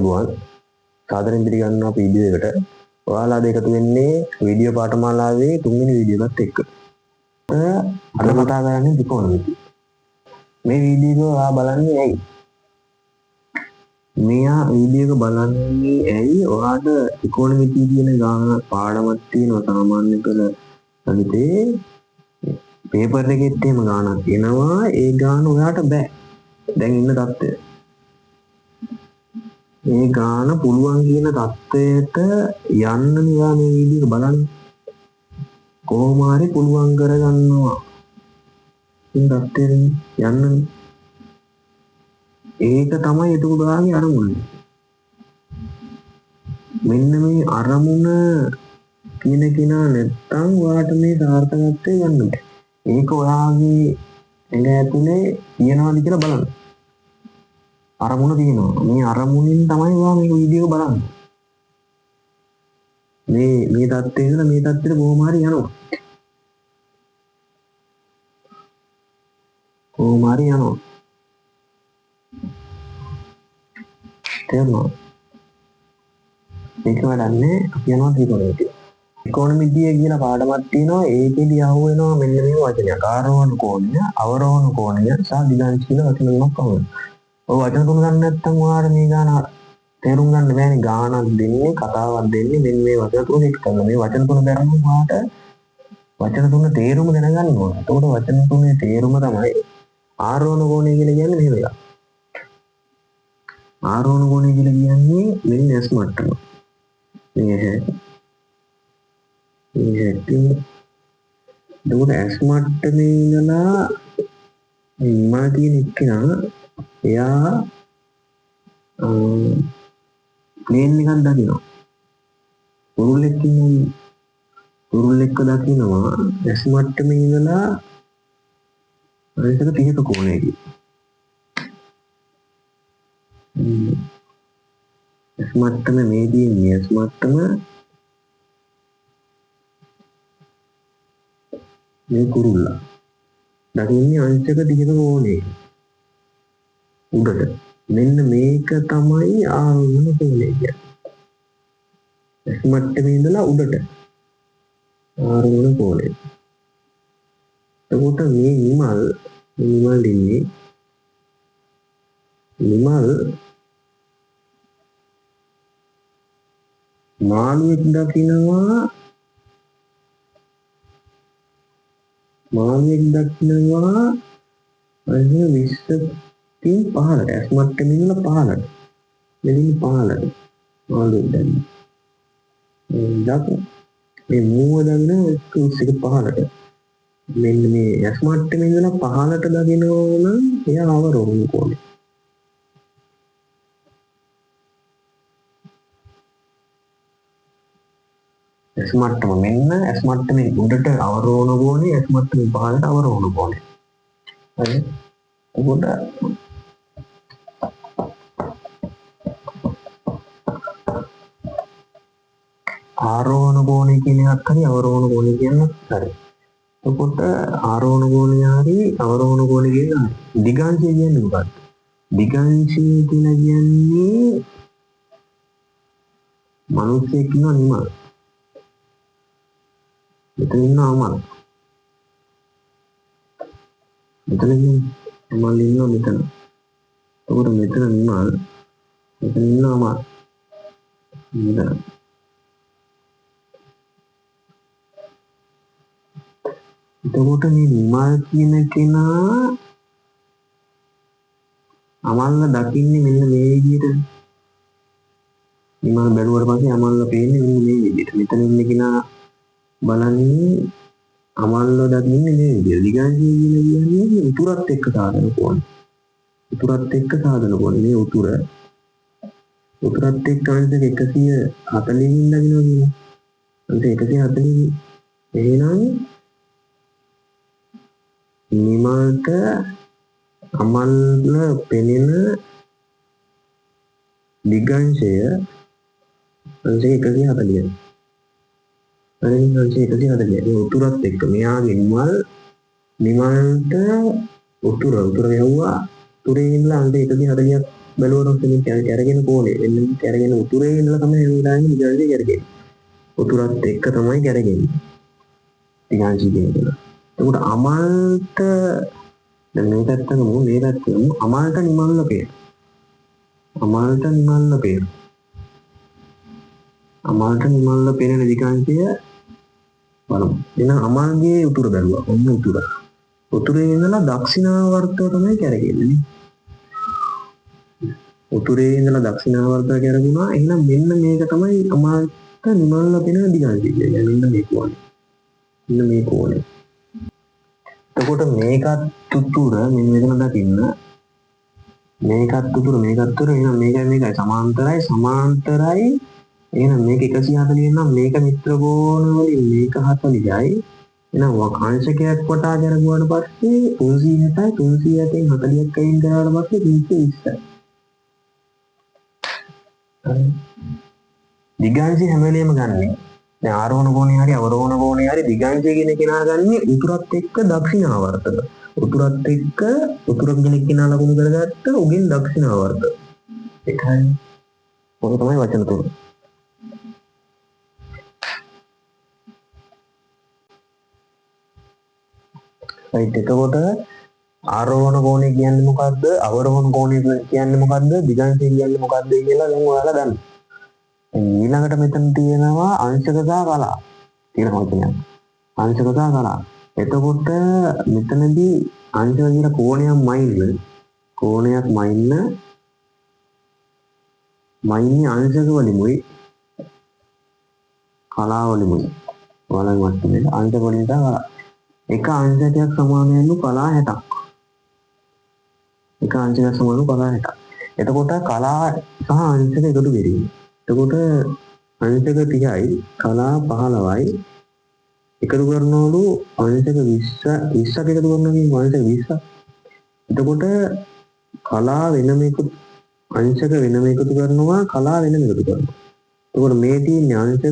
ආයුබෝවන් සාදරයෙන් පිළිගන්නවා වීඩියෝ එකට. ඔයාලා අද එකතු වෙන්නේ වීඩියෝ පාඨමාලාවේ තුන්වෙනි වීඩියෝ එකත් එක්ක. අද කතා කරන්නේ ත්‍රිකෝණමිතිය. මේ වීඩියෝ එක ඔයා බලන්නේ ඇයි? මෙයා වීඩියෝ එක බලන්නේ ඇයි? ඔයාට ත්‍රිකෝණමිතිය කියන ගාන පාඩමක් තියෙනවා සාමාන්‍ය පෙළ ගණිතේ. පේපර් එකෙත් එහෙම ගානක් එනවා. ඒ ගාන ඔයාට බෑ. දැන් ඉන්න තත්ත්වය. මේ ගාන පුළුවන් කියන තත්ත්වයට යන්න නිවා මේ වීඩියෝ එක බලන්න. කොහොම හරි පුළුවන් කරගන්නවා. මේ තත්ත්වයට යන්න. ඒක තමයි එතකොට ඔයාගේ අරමුණ. මෙන්න මේ අරමුණ කියන කෙනා නැත්තම් ඔයාට මේ සාර්ථකත්වය ගන්න බෑ. ඒක ඔයාගේ ඇඟ ඇතුලේ තියනවාද කියලා බලන්න. අරමුණ තියෙනවා. මේ අරමුණින් තමයි ඔයා මේ වීඩියෝ එක බලන්නේ. මේ தත්ත්වයේ ඉඳලා මේ தත්ත්වෙට කොහොම හරි යනවා. කොහොම හරි යනවා. තේරුණා? මේක වඩන්නේ අපි යනවා ත්‍රිකෝණමිතිය. ත්‍රිකෝණමිතිය කියන පාඩමක් තියෙනවා. ඒකෙදි අහුවෙනවා මෙන්න මේ වචනයක්. ආරෝහණ කෝණය, අවරෝහණ කෝණය සහ දිගාංශ කියන වචන තුනක් අහුවෙනවා. ඔය වචන තුන ගන්න නැත්නම් ඔයාලා මේ ගාන තේරුම් ගන්න බෑනේ. ගානක් දෙන්නේ, කතාවක් දෙන්නේ මෙන්න මේ වචන තුන එක්ක කරලා. මේ වචන තුන බැලුවම ඔයාට වචන තුන තේරුම දැනගන්න ඕන. එතකොට වචන තුනේ තේරුම තමයි ආරෝහණ කෝණය කියලා කියන්නේ මෙහෙම එකක්. ආරෝහණ කෝණය කියලා කියන්නේ මෙන්න S මට්ටම. මේ එතකොට S මට්ටමේ ඉඳලා මා කියන එක්කෙනා එයා ප්ලේන් එකක් දකිනවා. කුරුල්ලෙක් ඉන්නේ. කුරුල්ලෙක්ව දකිනවා S මට්ටමේ ඉඳලා අනිතක 30ක කෝණයකින්. S මට්ටම මේ දින්නේ S මට්ටම මේ කුරුල්ලා දකින්නේ අනිතක 30ක කෝණයකින්. උඩට මෙන්න මේක තමයි ආරෝහණ කෝණය කියන්නේ. S මට්ටමේ ඉඳලා උඩට ආරෝහණ කෝණය. එතකොට මේ නිමල් ඉන්නේ නිමල් මාළුවෙක් දකිනවා අද 20කින් 15ට S මට්ටමේ ඉඳලා 15ට මෙලින් 15ට මාළුවෙක් දැන්නේ මේ මූව දකින 15ට මෙන්න මේ S මට්ටමේ ඉඳලා 15ට දකිනවා නම් එයා අවරෝහණ කෝණය. S මට්ටම මෙන්න S මට්ටමේ උඩට අවරෝහණ කෝණය, S මට්ටමේ 15ට අවරෝහණ කෝණය. හරි. එතකොට ආරෝහණ කෝණය කියන එකක් හරි අවරෝහණ කෝණය කියනත් හරි. එතකොට ආරෝහණ කෝණය හරි අවරෝහණ කෝණය කියන දිගාංශය කියන්නේ මොකක්ද? දිගාංශය කියලා කියන්නේ මිනිස්සෙක් ඉන්නවා නිමල්. මෙතන ඉන්නවා අමල්. මෙතන ඉන්නවා මෙතන. එතකොට මෙතන නිමල්. මෙතන ඉන්නවා අමල්. මෙතන. එතකොට මේ නිමල් කියන කෙනා අමල්ව දකින්නේ මෙන්න මේ විදිහට. නිමල් බැලුවට පස්සේ අමල්ව පේන්නේ මෙන්න මේ විදිහට. මෙතන ඉන්න කෙනා බලන්නේ අමල්ව දකින්නේ මේ විදිහට. දිගාංශය කියන්නේ උතුරත් එක්ක සාධන කෝණය. උතුරත් එක්ක සාධන කෝණය. මේ උතුරත් එක්ක අනිත් 140කින් දකින්නවා කියන්නේ. අනිත් 140කින්. එහෙනම් නිමල්ට අමල්ව පෙනෙන දිගාංශය අනිත් 140යි. අනිත් 140යි. මේ උතුරත් එක්ක මෙයාගේ නිමල්ට උතුර යවුවා. උතුරේ ඉඳලා අනිත් 140ක් බැලුවොත් මේ කැරගෙන කෝණය එන්න කැරගෙන උතුරේ ඉඳලා තමයි මේ දාන්නේ දිගාංශය කැරගෙන්නේ. උතුරත් එක්ක තමයි කැරගෙන්නේ. දිගාංශය කියන්නේ. එතකොට අමල්ට දැන් මේ පැත්තකම මේ පැත්තකම අමල්ට නිමල්ල පේන. අමල්ට නිමල්ල පේන. අමල්ට නිමල්ල පේන දිගාංශය බලමු. එහෙනම් අමල්ගේ උතුර බැලුවා. ඔන්න උතුර. උතුරේ ඉඳලා දක්ෂිණාවර්තව තමයි කැරගෙන්නේ. උතුරේ ඉඳලා දක්ෂිණාවර්තව කැරගුණා. එහෙනම් මෙන්න මේක තමයි අමල්ට නිමල්ල පේන දිගාංශය කියන්නේ. මෙන්න මේ කෝණය. මෙන්න මේ කෝණය. එතකොට මේකත් උතුර මෙන්න මෙතන දකින්න මේකත් උතුර එහෙනම් මේකයි සමාන්තරයි එහෙනම් මේක 140 නම් මේක මිත්‍ර කෝණ වලින් මේක 40යි එහෙනම් අංශකයක් වටා කරගුවාට පස්සේ 360යි 360න් 40ක් අයින් කරාට පස්සේ 320යි දිගාංශය හැම වෙලේම ගන්නෙ දැන් ආරෝහණ කෝණේ හරි අවරෝහණ කෝණේ හරි දිගාංශය කියන කෙනා ගන්නෙ උතුරත් එක්ක දක්ෂිණාවර්තක උතුරත් එක්ක උතුර කෙනෙක් කෙනා ලකුණු කරගත්ත උගෙන් දක්ෂිණාවර්ත එකයි ඔක තමයි වචන තුන right එතකොට ආරෝහණ කෝණය කියන්නේ මොකද්ද අවරෝහණ කෝණය කියන්නේ මොකද්ද දිගාංශය කියන්නේ මොකද්ද කියලා දැන් ඔයාලා දන්න ඊළඟට මෙතන තියෙනවා අංශක සහ කලා කියලා වචනයක් අංශක සහ කලා එතකොට මෙතනදී අංශක කියන කෝණයක් මයින්නේ අංශක වලිමුයි කලා වලිමුයි ඔයාලගේ වචනේ අංශක වලින් සහ කලා එක අංශකයක් සමාන වෙනු කලා 60ක් එක අංශකයක් සමාන වෙනු කලා 60ක් එතකොට කලා සහ අංශක එකතු වෙන්නේ එතකොට අංශක 30යි කලා 15යි එකතු කරනවලු අංශක 20ක් එකතු කරනවා කියන්නේ අංශක 20ක්. එතකොට කලා වෙනම එකතු අංශක වෙනම එකතු කරනවා කලා වෙනම එකතු කරනවා. එතකොට මේ තියෙන්නේ අංශක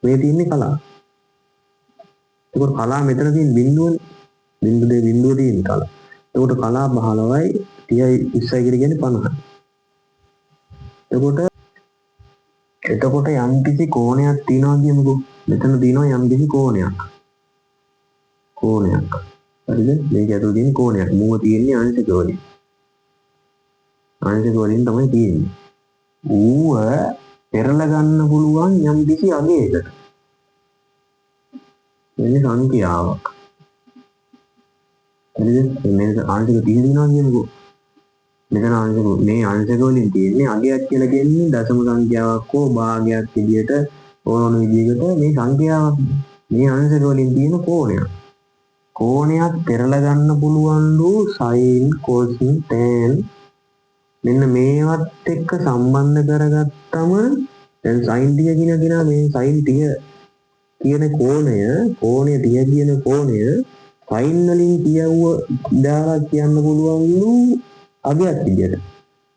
මේ තියෙන්නේ කලා. එතකොට කලා මෙතන තියෙන බිඳුව තියෙන කලා. එතකොට කලා 15යි 30යි 20යි කියන්නේ 50යි. එතකොට යම් කිසි කෝණයක් තියනවා කියමුකෝ. මෙතන තියෙනවා යම් කිසි කෝණයක්. හරිද? මේක ඇතුළේ තියෙන කෝණයක්. මුව තියෙන්නේ අංශක වලින්. අංශක වලින් තමයි තියෙන්නේ. ඌව පෙරලා ගන්න පුළුවන් යම් කිසි අගයකට. එන්නේ සංඛ්‍යාවක්. හරිද? මේක අංශක 30 දිනවා කියමුකෝ. මෙතන මේ අංශක වලින් තියෙන්නේ අගයක් කියලා කියන්නේ දශම සංඛ්‍යාවක් හෝ භාගයක් විදියට ඕන විදිහකට මේ සංඛ්‍යාවක් මේ අංශක වලින් තියෙන කෝණයක් පෙරලා ගන්න පුළුවන්ලු sin cos tan මෙන්න මේවත් එක්ක සම්බන්ධ කරගත්තම දැන් sin ටික කියන මේ sin ටික කියන කෝණය 30 කියන කෝණය sin වලින් කියවුව දාලා කියන්න පුළුවන්ලු අගයක් විදියට.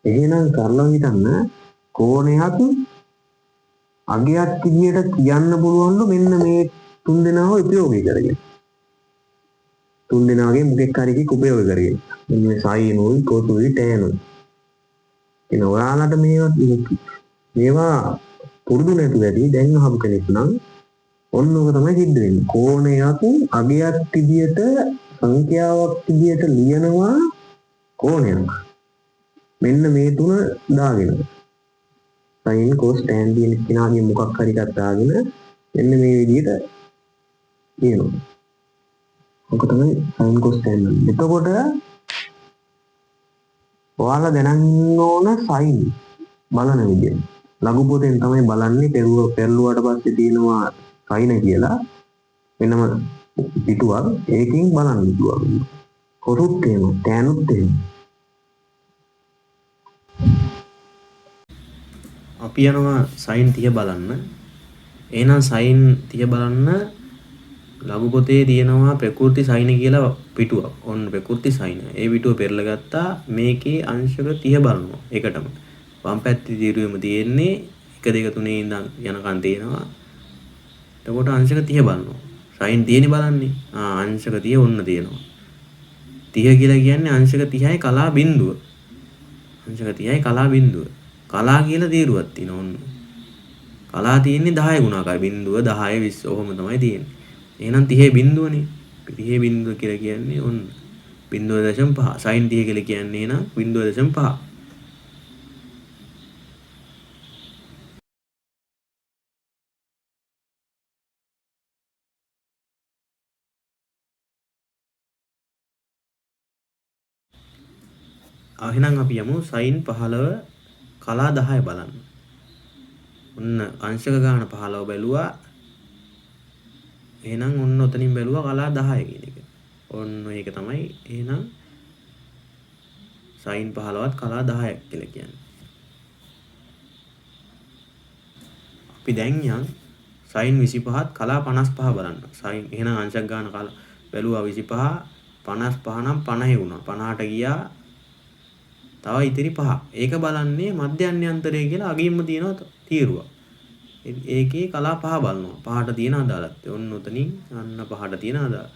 එහෙනම් කරලා හිතන්න කෝණයක් අගයක් විදියට කියන්න පුළුවන්ලු මෙන්න මේ තුන් දෙනාව උපයෝගී කරගෙන. තුන් දෙනාගේ මොකෙක් හරි එකක් උපයෝගී කරගෙන. මේ sin උයි cos උයි tan උයි. එන ඔයාලට මේවා පුරුදු නැති වැඩි දැන් අහපු කෙනෙක් නම් ඔන්න ඔක තමයි සිද්ධ වෙන්නේ. කෝණයක් අගයක් විදියට සංඛ්‍යාවක් විදියට ලියනවා කෝණයක් මෙන්න මේ තුන දාගෙන sin cos tan කියන කෙනාගේ මොකක් හරි එකක් දාගෙන මෙන්න මේ විදිහට කියනවා. ඔක තමයි sin cos tan. එතකොට ඔයාලා දැනගන්න ඕන sin බලන විදිය. ලඝු පොතෙන් තමයි බලන්නේ පෙරළුවාට පස්සේ තියෙනවා sin කියලා වෙනම පිටුවක් ඒකෙන් බලන්න පුළුවන්. කොරුත් එහෙම tanuත් එහෙම අපි යනවා sin 30 බලන්න. එහෙනම් sin 30 බලන්න ලඝු පොතේ තියෙනවා ප්‍රකෘති sin කියලා පිටුවක්. ඔන්න ප්‍රකෘති sin. ඒ පිටුව පෙරලා ගත්තා මේකේ අංශක 30 බලනවා. ඒකටම. වම් පැත්තේ දිරුවෙම තියෙන්නේ 1 2 3 ඉඳන් යනකන් තියෙනවා. එතකොට අංශක 30 බලනවා. sin 30 බලන්නේ. අංශක 30 ඔන්න තියෙනවා. 30 කියලා කියන්නේ අංශක 30යි කලා බිඳුව. අංශක 30යි කලා බිඳුව. කලා කියලා තීරුවක් තියෙනවා ඔන්න. කලා තියෙන්නේ 10 ගුණාකාරයි. බිඳුව 10 20 ඔහොම තමයි තියෙන්නේ. එහෙනම් 30 බිඳුවනේ. 30 බිඳුව කියලා කියන්නේ ඔන්න 0.5. sin 30 කියලා කියන්නේ එහෙනම් 0.5. එහෙනම් අපි යමු sin 15 කලා 10 බලන්න. ඔන්න අංශක ගාන 15 බැලුවා. එහෙනම් ඔන්න ඔතනින් බැලුවා කලා 10 කියන එක. ඔන්න ඒක තමයි එහෙනම් sin 15ත් කලා 10ක් කියලා කියන්නේ. අපි දැන් යන් sin 25ත් කලා 55 බලන්න. sin එහෙනම් අංශක ගාන කලා බැලුවා 25 55 නම් 50 වුණා. 50ට ගියා. තව ඉතිරි 5. ඒක බලන්නේ මධ්‍යන්‍යන්තරය කියලා අගින්ම තියෙන තීරුවක්. ඒකේ කලා 5 බලනවා. 5ට තියෙන අදාළත්වය. ඔන්න උතනින් අන්න 5ට තියෙන අදාළ.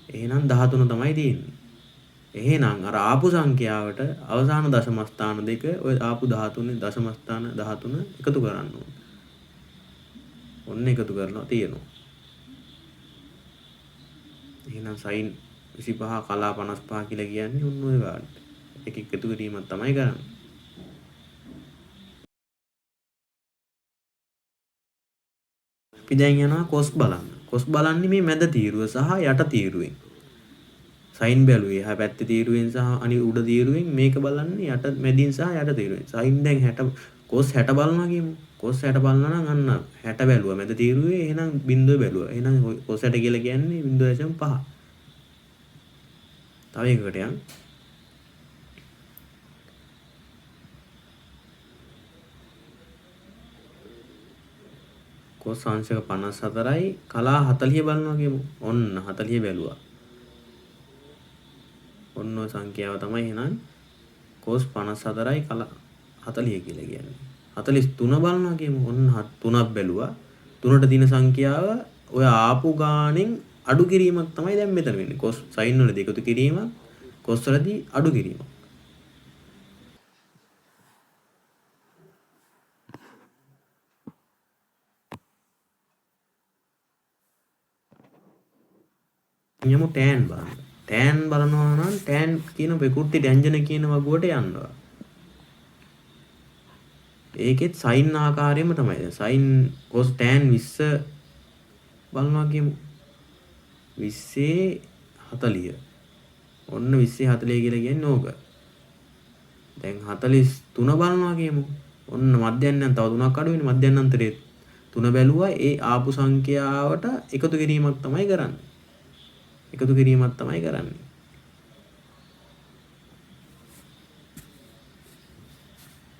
එහෙනම් 13 තමයි තියෙන්නේ. එහෙනම් අර ආපු සංඛ්‍යාවට අවසාන දශම ස්ථාන දෙක ඔය ආපු 13 දශම ස්ථාන 13 එකතු කරන්න ඕන. ඔන්න එකතු කරලා තියෙනවා. එහෙනම් sin 25 කලා 55 කියලා කියන්නේ ඔන්න ඔය ගානට. එක එකතු කිරීමක් තමයි කරන්නේ. අපි දැන් යනවා cos බලන්න. cos බලන්නේ මේ මැද තීරුව සහ යට තීරුවෙන්. sin බැලුවේ එහා පැත්තේ තීරුවෙන් සහ අනිත් උඩ තීරුවෙන් මේක බලන්නේ යට මැදින් සහ යට තීරුවෙන්. sin දැන් 60 cos 60 බලනවා කියමු. cos 60 බලනවා නම් අන්න 60 බැලුවා මැද තීරුවේ එහෙනම් බිඳුව බැලුවා. එහෙනම් cos 60 කියලා කියන්නේ 0.5. තව එකකට යන්න. cos අංශක 54යි කලා 40 බලනවා කියමු. ඔන්න 40 බැලුවා. ඔන්න ඔය සංඛ්‍යාව තමයි එහෙනම් cos 54යි කලා 40 කියලා කියන්නේ. 43 බලනවා කියමු. ඔන්න 3ක් බැලුවා. 3ට තියෙන සංඛ්‍යාව ඔය ආපු ගානෙන් අඩු කිරීමක් තමයි දැන් මෙතන වෙන්නේ. cos sin වලදී එකතු කිරීමක්, cos වලදී අඩු කිරීමක්. යමු tan බලන්න. tan බලනවා නම් tan කියන ප්‍රකෘති ව්‍යංජන කියන වගුවට යනවා. ඒකෙත් sin ආකාරයෙන්ම තමයි. sin cos tan 20 බලනවා කියමු. 20 40. ඔන්න 20 40 කියලා කියන්නේ ඕක. දැන් 43 බලනවා කියමු. ඔන්න මධ්‍යන්‍යන් තව 3ක් අඩු වෙන්නේ. මධ්‍යන්‍යන්තරේ 3 බැලුවා. ඒ ආපු සංඛ්‍යාවට එකතු කිරීමක් තමයි කරන්නේ. එකතු කිරීමක් තමයි කරන්නේ.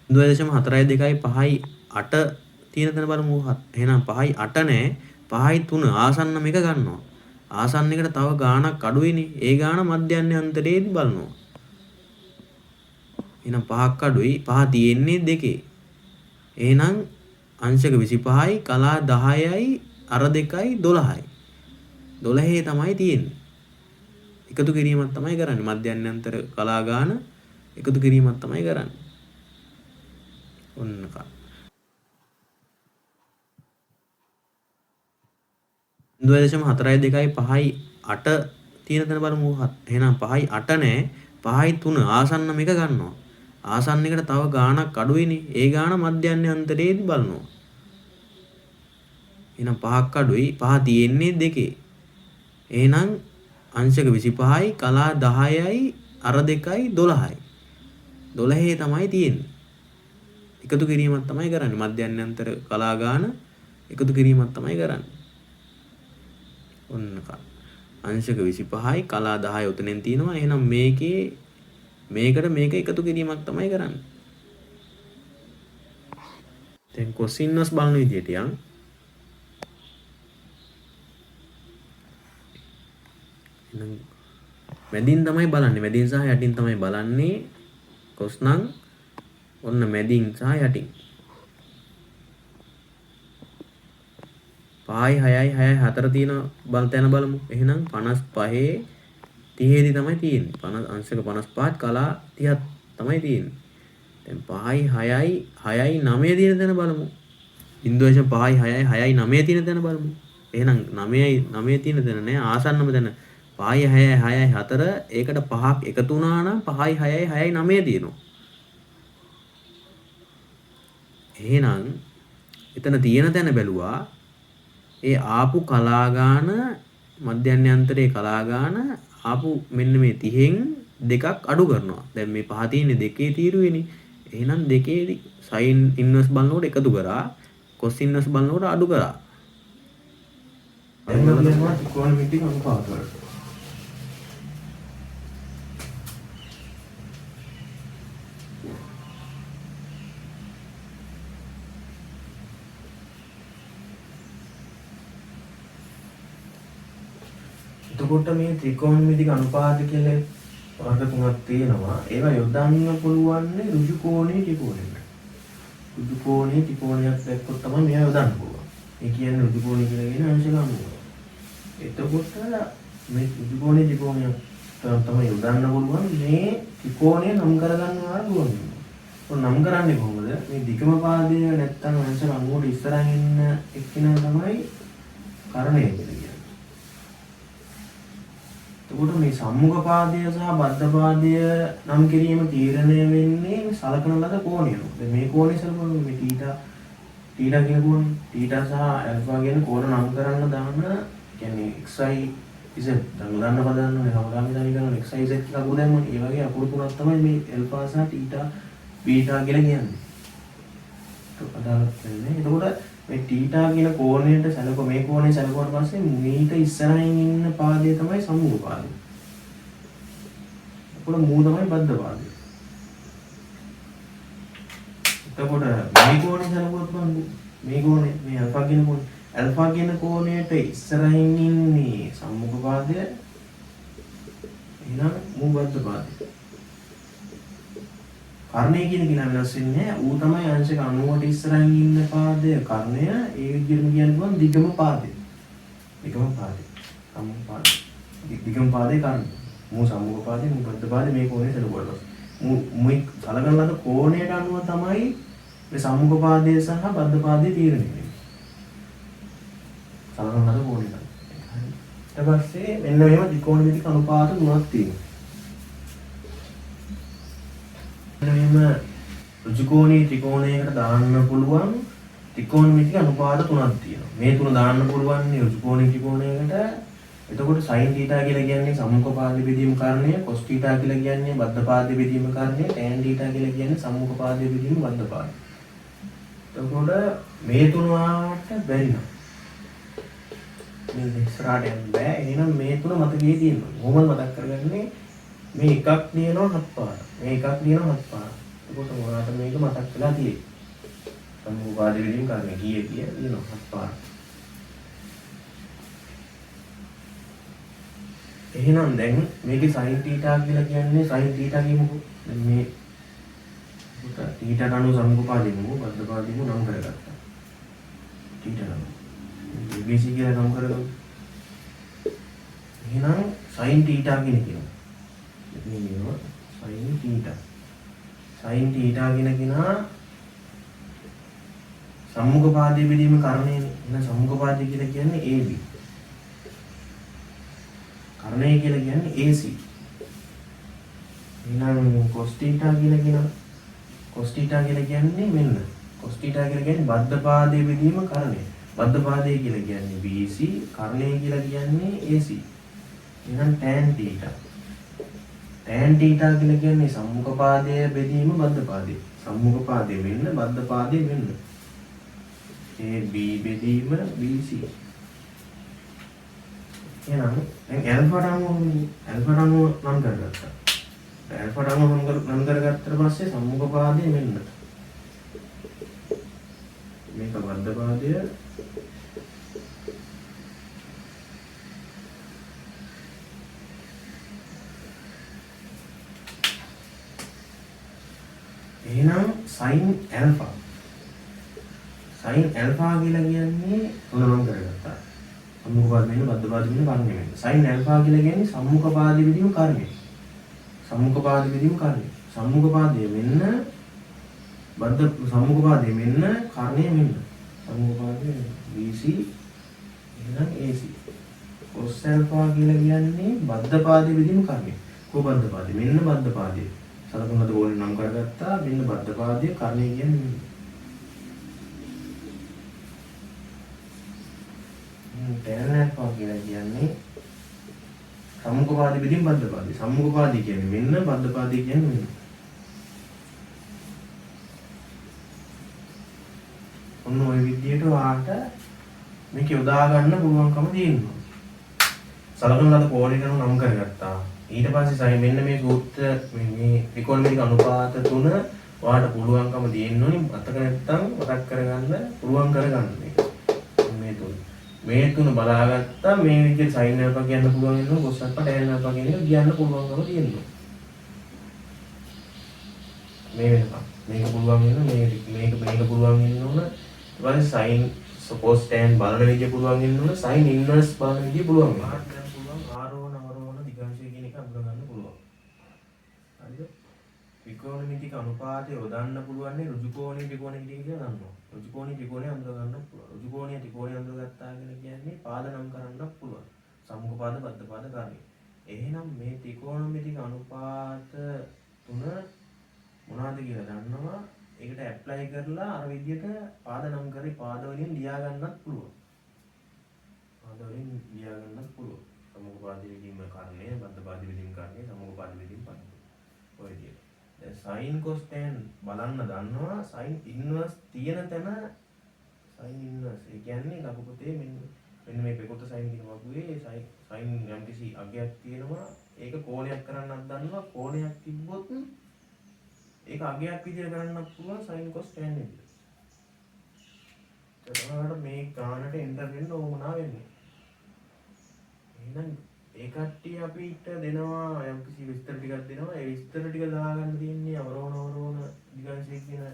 දුවදශම 4යි 2යි 5යි 8 තියෙන තැන බලමු. එහෙනම් 5යි 8 නෑ. 5යි 3 ආසන්නම එක ගන්නවා. ආසන්න එකට තව ගාණක් අඩුයිනේ. ඒ ගාණ මධ්‍යන්‍ය අන්තරයේදී බලනවා. එහෙනම් 5ක් අඩුයි. 5 තියෙන්නේ 2. එහෙනම් අංශක 25යි කලා 10යි අර 2යි 12යි. 12 තමයි තියෙන්නේ. එකතු කිරීමක් තමයි කරන්නේ. මධ්‍යන්‍යන්තර කලා ගාන එකතු කිරීමක් තමයි කරන්නේ. ඔන්න කා. 0.4යි 2යි 5යි 8 තියෙන තැන බලමු. එහෙනම් 5යි 8 නෑ. 5යි 3 ආසන්නම එක ගන්නවා. ආසන්න එකට තව ගාණක් අඩුයිනේ. ඒ ගාණ මධ්‍යන්‍ය අන්තරයේදී බලනවා. එහෙනම් 5ක් අඩුයි. 5 තියෙන්නේ 2. එහෙනම් අංශක 25යි කලා 10යි අර 2යි 12යි. 12 තමයි තියෙන්නේ. එකතු කිරීමක් තමයි කරන්නේ. මධ්‍යන්‍යන්තර කලා ගාන එකතු කිරීමක් තමයි කරන්නේ. ඔන්න අංශක 25යි කලා 10යි උතනෙන් තියෙනවා. එහෙනම් මේකේ මේකට මේක එකතු කිරීමක් තමයි කරන්නේ. දැන් cos inverse බලන විදිහට යන්. එහෙනම් මැදින් තමයි බලන්නේ. මැදින් සහ යටින් තමයි බලන්නේ. cos නම් ඔන්න මැදින් සහ යටින්. 5යි 6යි 6යි 4 තියෙන තැන බලමු. එහෙනම් 55 30 දී තමයි තියෙන්නේ. 50 අංශක 55ත් කලා 30ක් තමයි තියෙන්නේ. දැන් 5යි 6යි 6යි 9 තියෙන තැන බලමු. 0.5යි 6යි 6යි 9 තියෙන තැන බලමු. එහෙනම් 9යි 9 තියෙන තැන නෑ ආසන්නම තැන 5යි 6යි 6යි 4 ඒකට 5ක් එකතු වුණා නම් 5යි 6යි 6යි 9 තියෙනවා. එහෙනම් එතන තියෙන තැන බැලුවා ඒ ආපු කලා ගාන මධ්‍යන්‍ය අන්තරේ කලා ගාන ආපු මෙන්න මේ 30න් දෙකක් අඩු කරනවා. දැන් මේ පහ තියෙන්නේ දෙකේ තීරුවේනේ. එහෙනම් දෙකේ sin inverse බලනකොට එකතු කරා cos inverse බලනකොට අඩු කරා. දැන් බලනවා ත්‍රිකෝණමිතික අනුපාත වලට. එතකොට මේ ත්‍රිකෝණමිතික අනුපාත කියලා වර්ග තුනක් තියෙනවා. ඒවා යොදන්න පුළුවන් ඍජු කෝණී ත්‍රිකෝණයට. ඍජු කෝණී ත්‍රිකෝණයක් දැක්කොත් තමයි මේවා යොදන්න පුළුවන්. ඒ කියන්නේ ඍජු කෝණී කියලා කියන අංශක අනුව. එතකොට මේ ඍජු කෝණී ත්‍රිකෝණයක් තමයි යොදන්න පුළුවන්. මේ ත්‍රිකෝණය නම් කරගන්නවා පුළුවන්. ඔය නම් කරන්නේ කොහොමද? මේ දිගම පාදය නැත්තම් අංශක අනුවට ඉස්සරහින් ඉන්න එක්කිනා තමයි කරණය කියලා. එතකොට මේ සම්මුඛ පාදය සහ බද්ධ පාදය නම් කිරීම තීරණය වෙන්නේ මේ සලකන ලද කෝණය. දැන් මේ කෝණය සලකන මේ θ කියන කෝණය θ සහ α කියන කෝණ නම් කරන්න දාන කියන්නේ xy z දැන් උදාන්න පදන්න මේ සමගාමී සමීකරණ xy z කියලා අකුරු දැම්මම ඒ වගේ අකුරු තුනක් තමයි මේ α සහ θ β කියලා කියන්නේ. ඒක අදාළත් වෙන්නේ. එතකොට මේ θ කියන කෝණයට සැලකුව මේ කෝණය සැලකුවාට පස්සේ මීට ඉස්සරහින් ඉන්න පාදය තමයි සම්මුඛ පාදය. එතකොට මූ තමයි බද්ධ පාදය. එතකොට මේ කෝණය සැලකුවොත් මේ කෝණය මේ α කියන කෝණය α කියන කෝණයට ඉස්සරහින් ඉන්නේ සම්මුඛ පාදය. එහෙනම් මූ බද්ධ පාදය. කර්ණය කියන කෙනා වෙනස් වෙන්නේ නැහැ. ඌ තමයි අංශක 90ට ඉස්සරහින් ඉන්න පාදය කර්ණය. ඒ විදිහටම කියන්න පුළුවන් දිගම පාදය. දිගම පාදය. සම්මුඛ පාදය. දිගම පාදේ කර්ණය. මූ සම්මුඛ පාදේ මූ බද්ධ පාදේ මේ කෝණය සලකුවට. මූ සලකන ලද කෝණයට අනුව තමයි මේ සම්මුඛ පාදය සහ බද්ධ පාදය තීරණය වෙන්නේ. සලකන ලද කෝණයට. ඊට පස්සේ මෙන්න මේව ත්‍රිකෝණමිතික අනුපාත තුනක් තියෙනවා. මෙන්න ඍජු කෝණී ත්‍රිකෝණයකට දාන්න පුළුවන් ත්‍රිකෝණමිතික අනුපාත තුනක් තියෙනවා. මේ තුන දාන්න පුළුවන් ඍජු කෝණී ත්‍රිකෝණයකට. එතකොට sin θ කියලා කියන්නේ සම්මුඛ පාද බෙදීම කාරණය, cos θ කියලා කියන්නේ බද්ධ පාද බෙදීම කාරණය, tan θ කියලා කියන්නේ සම්මුඛ පාද බෙදීම බද්ධ පාද. එතකොට මේ තුන වාට බැරි නම් මේ ඉස්සරහට යන්න බෑ. එහෙනම් මේ තුන මතකයේ තියෙනවා. කොහොමද මතක් කරගන්නේ? මේ එකක් දිනනවා හත් පාර. මේ එකක් දිනනවා හත් පාර. එතකොට මොනවාට මේක මතක් වෙලා තියෙන්නේ? සම්මුඛ පාද බෙදීම කාරණය කීයේ දිනනවා හත් පාර. එහෙනම් දැන් මේකේ sin θ කියලා කියන්නේ sin θ කියමුකෝ. දැන් මේ θ අනුව සම්මුඛ පාදෙමු බද්ධ පාදෙමු නම් කරගත්තා. θ අනුව ABC කියලා නම් කරගමු. එහෙනම් sin θ කියන කියනවා. මේ වෙනවා sin θ. sin θ කියන කෙනා සම්මුඛ පාදයේ බෙදීම කරණයනේ. එහෙනම් සම්මුඛ පාදය කියලා කියන්නේ AB. කර්ණය කියලා කියන්නේ AC. එහෙනම් cos θ කියලා කියනවා. cos θ කියලා කියන්නේ මෙන්න. cos θ කියලා කියන්නේ බද්ධ පාදයේ බෙදීම කර්ණය. බද්ධ පාදය කියලා කියන්නේ BC, කර්ණය කියලා කියන්නේ AC. එහෙනම් tan θ. tan θ කියලා කියන්නේ සම්මුඛ පාදයේ බෙදීම බද්ධ පාදයේ. සම්මුඛ පාදයේ මෙන්න බද්ධ පාදයේ මෙන්න. AB බෙදීම BC. එහෙනම් දැන් α අනුව නම් කරගත්තා. α අනුව නම් කරගත්තට පස්සේ සම්මුඛ පාදයේ මෙන්න. මේක බද්ධ පාදය. එහෙනම් sin α. sin α කියලා කියන්නේ මොනවද කරගත්තා? සම්මුඛ පාද වෙන බද්ධ පාද වෙන කර්ණය වෙන. sin α කියලා කියන්නේ සම්මුඛ පාදයේ බෙදීම කර්ණය. සම්මුඛ පාදයේ බෙදීම කර්ණය. සම්මුඛ පාදයේ මෙන්න බද්ධ සම්මුඛපාදයේ මෙන්න කර්ණය මෙන්න. සම්මුඛපාදයේ BC එහෙනම් AC. cos alpha කියලා කියන්නේ බද්ධ පාදයේ විදිහම කර්ණය. කො බද්ධ පාදයේ මෙන්න බද්ධ පාදයේ. සලකුණු ලද ඕනේ නම් කරගත්තා මෙන්න බද්ධ පාදයේ කර්ණය කියන්නේ මෙන්න. tan alpha කියලා කියන්නේ සම්මුඛපාදයේ විදිහම බද්ධ පාදයේ. සම්මුඛපාදයේ කියන්නේ මෙන්න බද්ධ පාදයේ කියන්නේ මෙන්න. ඔන්න ඔය විදිහට වාට මේක යොදා ගන්න පුළුවන්කම තියෙනවා. සලකුණු ලද කෝණයකට නම් කරගත්තා. ඊට පස්සේ සයි මෙන්න මේ සූත්‍ර මේ ත්‍රිකෝණමිතික අනුපාත තුන වාට පුළුවන්කම තියෙන්න ඕනි. මතක නැත්තම් මතක් කරගන්න පුළුවන් කරගන්න මේක. මේ තුන බලාගත්තා මේ විදිහට sin alpha කියන්න පුළුවන් වෙනවා. cos alpha tan alpha කියන එක කියන්න පුළුවන්කම තියෙනවා. මේ වෙනකම් මේක පුළුවන් වෙනවා. මේක පුළුවන් වෙන්න ඕන. ඊට sin suppose tan බලන විදිය පුළුවන් වෙන්න ඕන. sin inverse බලන විදිය පුළුවන් වෙනවා. ආරෝහණ අවරෝහණ දිගංශය කියන එක අඳුර ගන්න පුළුවන්. හරිද? ත්‍රිකෝණමිතික අනුපාතය යොදන්න පුළුවන් නේ ඍජු කෝණී ත්‍රිකෝණී කියලා දන්නවා. ඍජු කෝණී ත්‍රිකෝණය අඳුර ගන්න පුළුවන්. ඍජු කෝණී ත්‍රිකෝණය අඳුර ගත්තා කියන්නේ පාද නම් කරන්නත් පුළුවන්. සම්මුඛ පාද බද්ධ පාද කාර්ය. එහෙනම් මේ ත්‍රිකෝණමිතික අනුපාත තුන මොනවද කියලා දන්නවා. ඒකට ඇප්ලයි කරලා අර විදිහට පාද නම් කරේ පාද වලින් ලියා ගන්නත් පුළුවන්. පාද වලින් ලියා ගන්නත් පුළුවන්. සම්මුඛ පාද විදිහින්ම කර්ණය, බද්ධ පාද විදිහින් කර්ණය, සම්මුඛ පාද විදිහින් පද. ඔය විදිහට. දැන් sin cos tan බලන්න දන්නවා. sin inverse තියෙන තැන sin inverse. ඒ කියන්නේ ලඝු පොතේ මෙන්න මේ ප්‍රකෘත sin කියන වගුවේ sin යම්කිසි අගයක් තියෙනවා. ඒක කෝණයක් කරන්නත් දන්නවා. කෝණයක් තිබ්බොත් ඒක අගයක් විදිහට කරන්නත් පුළුවන් sin cos tan විදිහට. එතකොට මේ ගානට එන්ටර් වෙන්න ඕමනා වෙන්නේ. එහෙනම් ඒ කට්ටිය අපිට දෙනවා යම්කිසි විස්තර ටිකක් දෙනවා. ඒ විස්තර ටික දාගන්න තියෙන්නේ අවරෝහණ දිගංශය කියන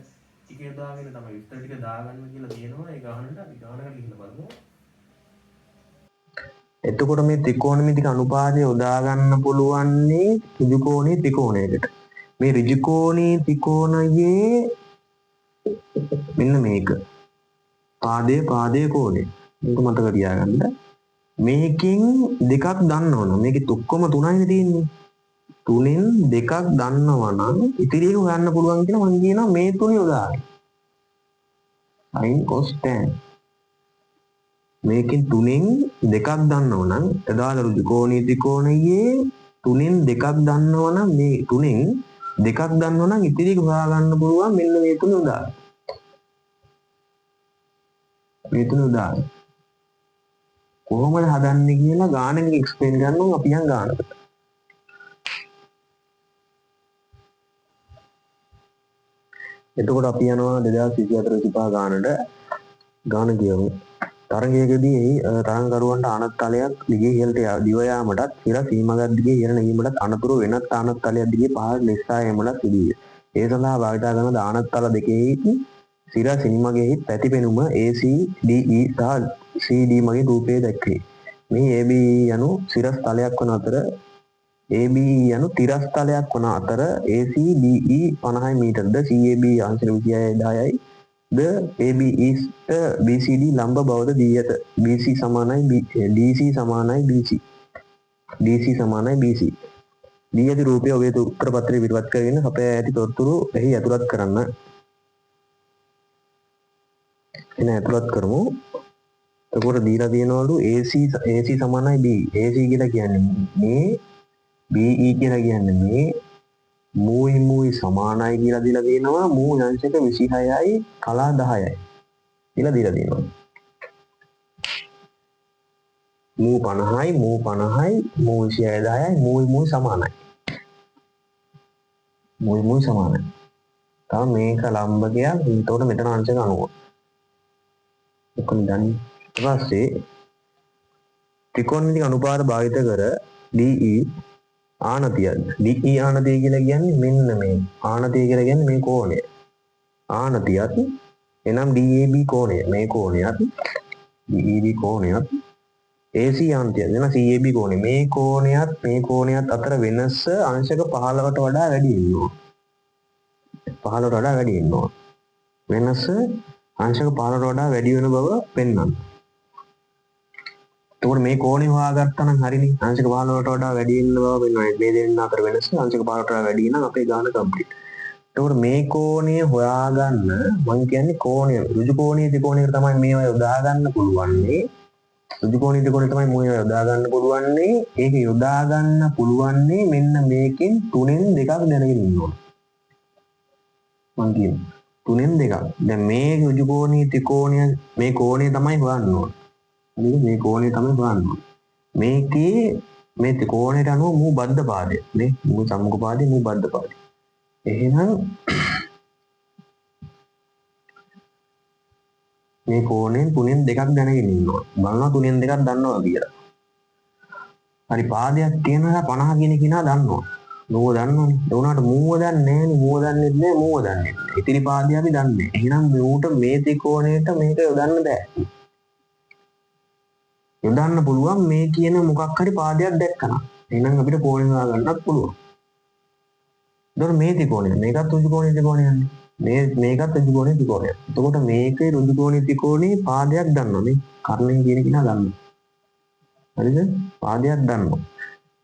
ටිකේ දාගෙන තමයි විස්තර ටික දාගන්න කියලා කියනවා. ඒ ගානට අපි ගානකට ගිහින් බලමු. එතකොට මේ ත්‍රිකෝණමිතික අනුපාතය යොදා ගන්න පුළුවන්නේ ඍජු කෝණී ත්‍රිකෝණයකට. මේ ඍජු කෝණී ත්‍රිකෝණයේ මෙන්න මේක පාදයේ කෝණය. මේක මතක තියාගන්න. මේකෙන් දෙකක් දන්නවනම් මේකේ ඔක්කොම තුනයිනේ තියෙන්නේ. තුනෙන් දෙකක් දන්නවනම් ඉතිරි එක හොයන්න පුළුවන් කියලා මම කියනවා මේ තුන යොදාගන්න. sin cos tan. මේකෙන් තුනෙන් දෙකක් දන්නවනම් එදාල ඍජු කෝණී ත්‍රිකෝණයේ තුනෙන් දෙකක් දන්නවනම් මේ තුනෙන් දෙකක් දන්නවනම් ඉතිරි එක හොයාගන්න පුළුවන් මෙන්න මේ තුන යොදාගන්න. මේ තුන යොදාගන්න. කොහොමද හදන්නේ කියලා ගානකින් එක්ස්ප්ලেইন කරනවා අපි යන් ගානකට. එතකොට අපි යනවා 2024 ගානට. ගාන කියමු. තරගයකදී තරංගකරුවන්ට ආනත් තලයක් දිගේ ඉහළට දිව යාමටත් ඉර සීමාවක් දිගේ ඉහළ නැගීමටත් අනතුරු වෙනත් ආනත් තලයක් දිගේ පහළ ලෙසා යෑමටත් සිදුවේ. ඒ සඳහා භාවිත කරන ආනත් තල දෙකෙහි සිර සිනමගෙහි පැතිපෙනුම AC, DE සහ CD මගින් රූපයේ දැක්වේ. මේ AB යනු සිරස් තලයක් වන අතර ABE යනු තිරස් තලයක් වන අතර AC DE 50 මීටරද CAB අංශ 26යි ද AB is BCD ලම්බ බවද දී ඇත. BC සමානයි DC සමානයි BC. DC සමානයි BC. දී ඇති රූපය ඔබේ උත්තර පත්‍රයේ පිටපත් කරගෙන අපේ ඇති තොරතුරු එහි ඇතුළත් කරන්න. එන ඇතුළත් කරමු. එතකොට දීලා තියෙනවලු AC සමානයි B. AC කියලා කියන්නේ මේ BE කියලා කියන්නේ මේ මූයි සමානයි කියලා දීලා තියෙනවා. මූ අංශක 26යි කලා 10යි කියලා දීලා තියෙනවා. මූ 50යි මූ 26යි 10යි මූයි සමානයි. මූයි සමානයි. තව මේක ලම්බකයක්. එතකොට මෙතන අංශක 90. ඔක්කොම දන්නේ. ඊට පස්සේ ත්‍රිකෝණමිතික අනුපාත භාවිත කර DE ආනතිය. DE ආනතිය කියලා කියන්නේ මෙන්න මේ. ආනතිය කියලා කියන්නේ මේ කෝණය. ආනතියත් එනම් DAB කෝණය. මේ කෝණයත් DEB කෝණයත් AC ආනතිය එන CAB කෝණය. මේ කෝණයත් අතර වෙනස අංශක 15කට වඩා වැඩි වෙනවා. 15ට වඩා වැඩි වෙනවා. වෙනස අංශක 15ට වඩා වැඩි වෙන බව පෙන්වන්න. එතකොට මේ කෝණේ හොයාගත්තා නම් හරිනේ. අංශක 15ට වඩා වැඩි වෙන බව පෙන්වන්නේ. මේ දෙන්න අතර වෙනස අංශක 15ට වඩා වැඩි නම් අපේ ගාන කම්ප්ලීට්. එතකොට මේ කෝණය හොයාගන්න මම කියන්නේ කෝණය ඍජු කෝණීය ත්‍රිකෝණයකට තමයි මේ යොදා ගන්න පුළුවන්නේ. ඍජු කෝණීය ත්‍රිකෝණය තමයි මේ යොදා ගන්න පුළුවන්නේ. ඒක යොදා ගන්න පුළුවන්නේ මෙන්න මේකෙන් 3න් 2ක් දැනගෙන ඉන්න ඕන. මම කියන්නේ 3න් 2ක්. දැන් මේ ඍජු කෝණීය ත්‍රිකෝණය මේ කෝණය තමයි හොයන්න ඕන. හරිද? මේ කෝණය තමයි හොයන්න ඕන. මේකේ මේ ත්‍රිකෝණයට අනුව මූ බද්ධ පාදය. මේ මූ සම්මුඛ පාදය මූ බද්ධ පාදය. එහෙනම් මේ කෝණයෙන් 3න් 2ක් දැනගෙන ඉන්න ඕන. බලනවා 3න් 2ක් දන්නවා කියලා. හරි පාදයක් තියෙනවා 50 කියන කෙනා දන්නවා. මූව දන්නවනේ. ඒ වුණාට මූව දන්නේ නැහැනේ. මූව දන්නේ නැහැ. මූව දන්නේ නැහැ. ඉතිරි පාදය අපි දන්නේ. එහෙනම් මූට මේ ත්‍රිකෝණයට මේක යොදන්න බෑ. යොදන්න පුළුවන් මේ කියන මොකක් හරි පාදයක් දැක්කම. එහෙනම් අපිට කෝණය හොයාගන්නත් පුළුවන්. එතකොට මේ ත්‍රිකෝණය මේකත් ඍජු කෝණීය ත්‍රිකෝණයක්නේ. මේකත් ඍජු කෝණීය ත්‍රිකෝණයක්. එතකොට මේකේ ඍජු කෝණීය ත්‍රිකෝණේ පාදයක් ගන්නවා නේ. කර්ණය කියන කෙනා ගන්නවා. හරිද? පාදයක් ගන්නවා.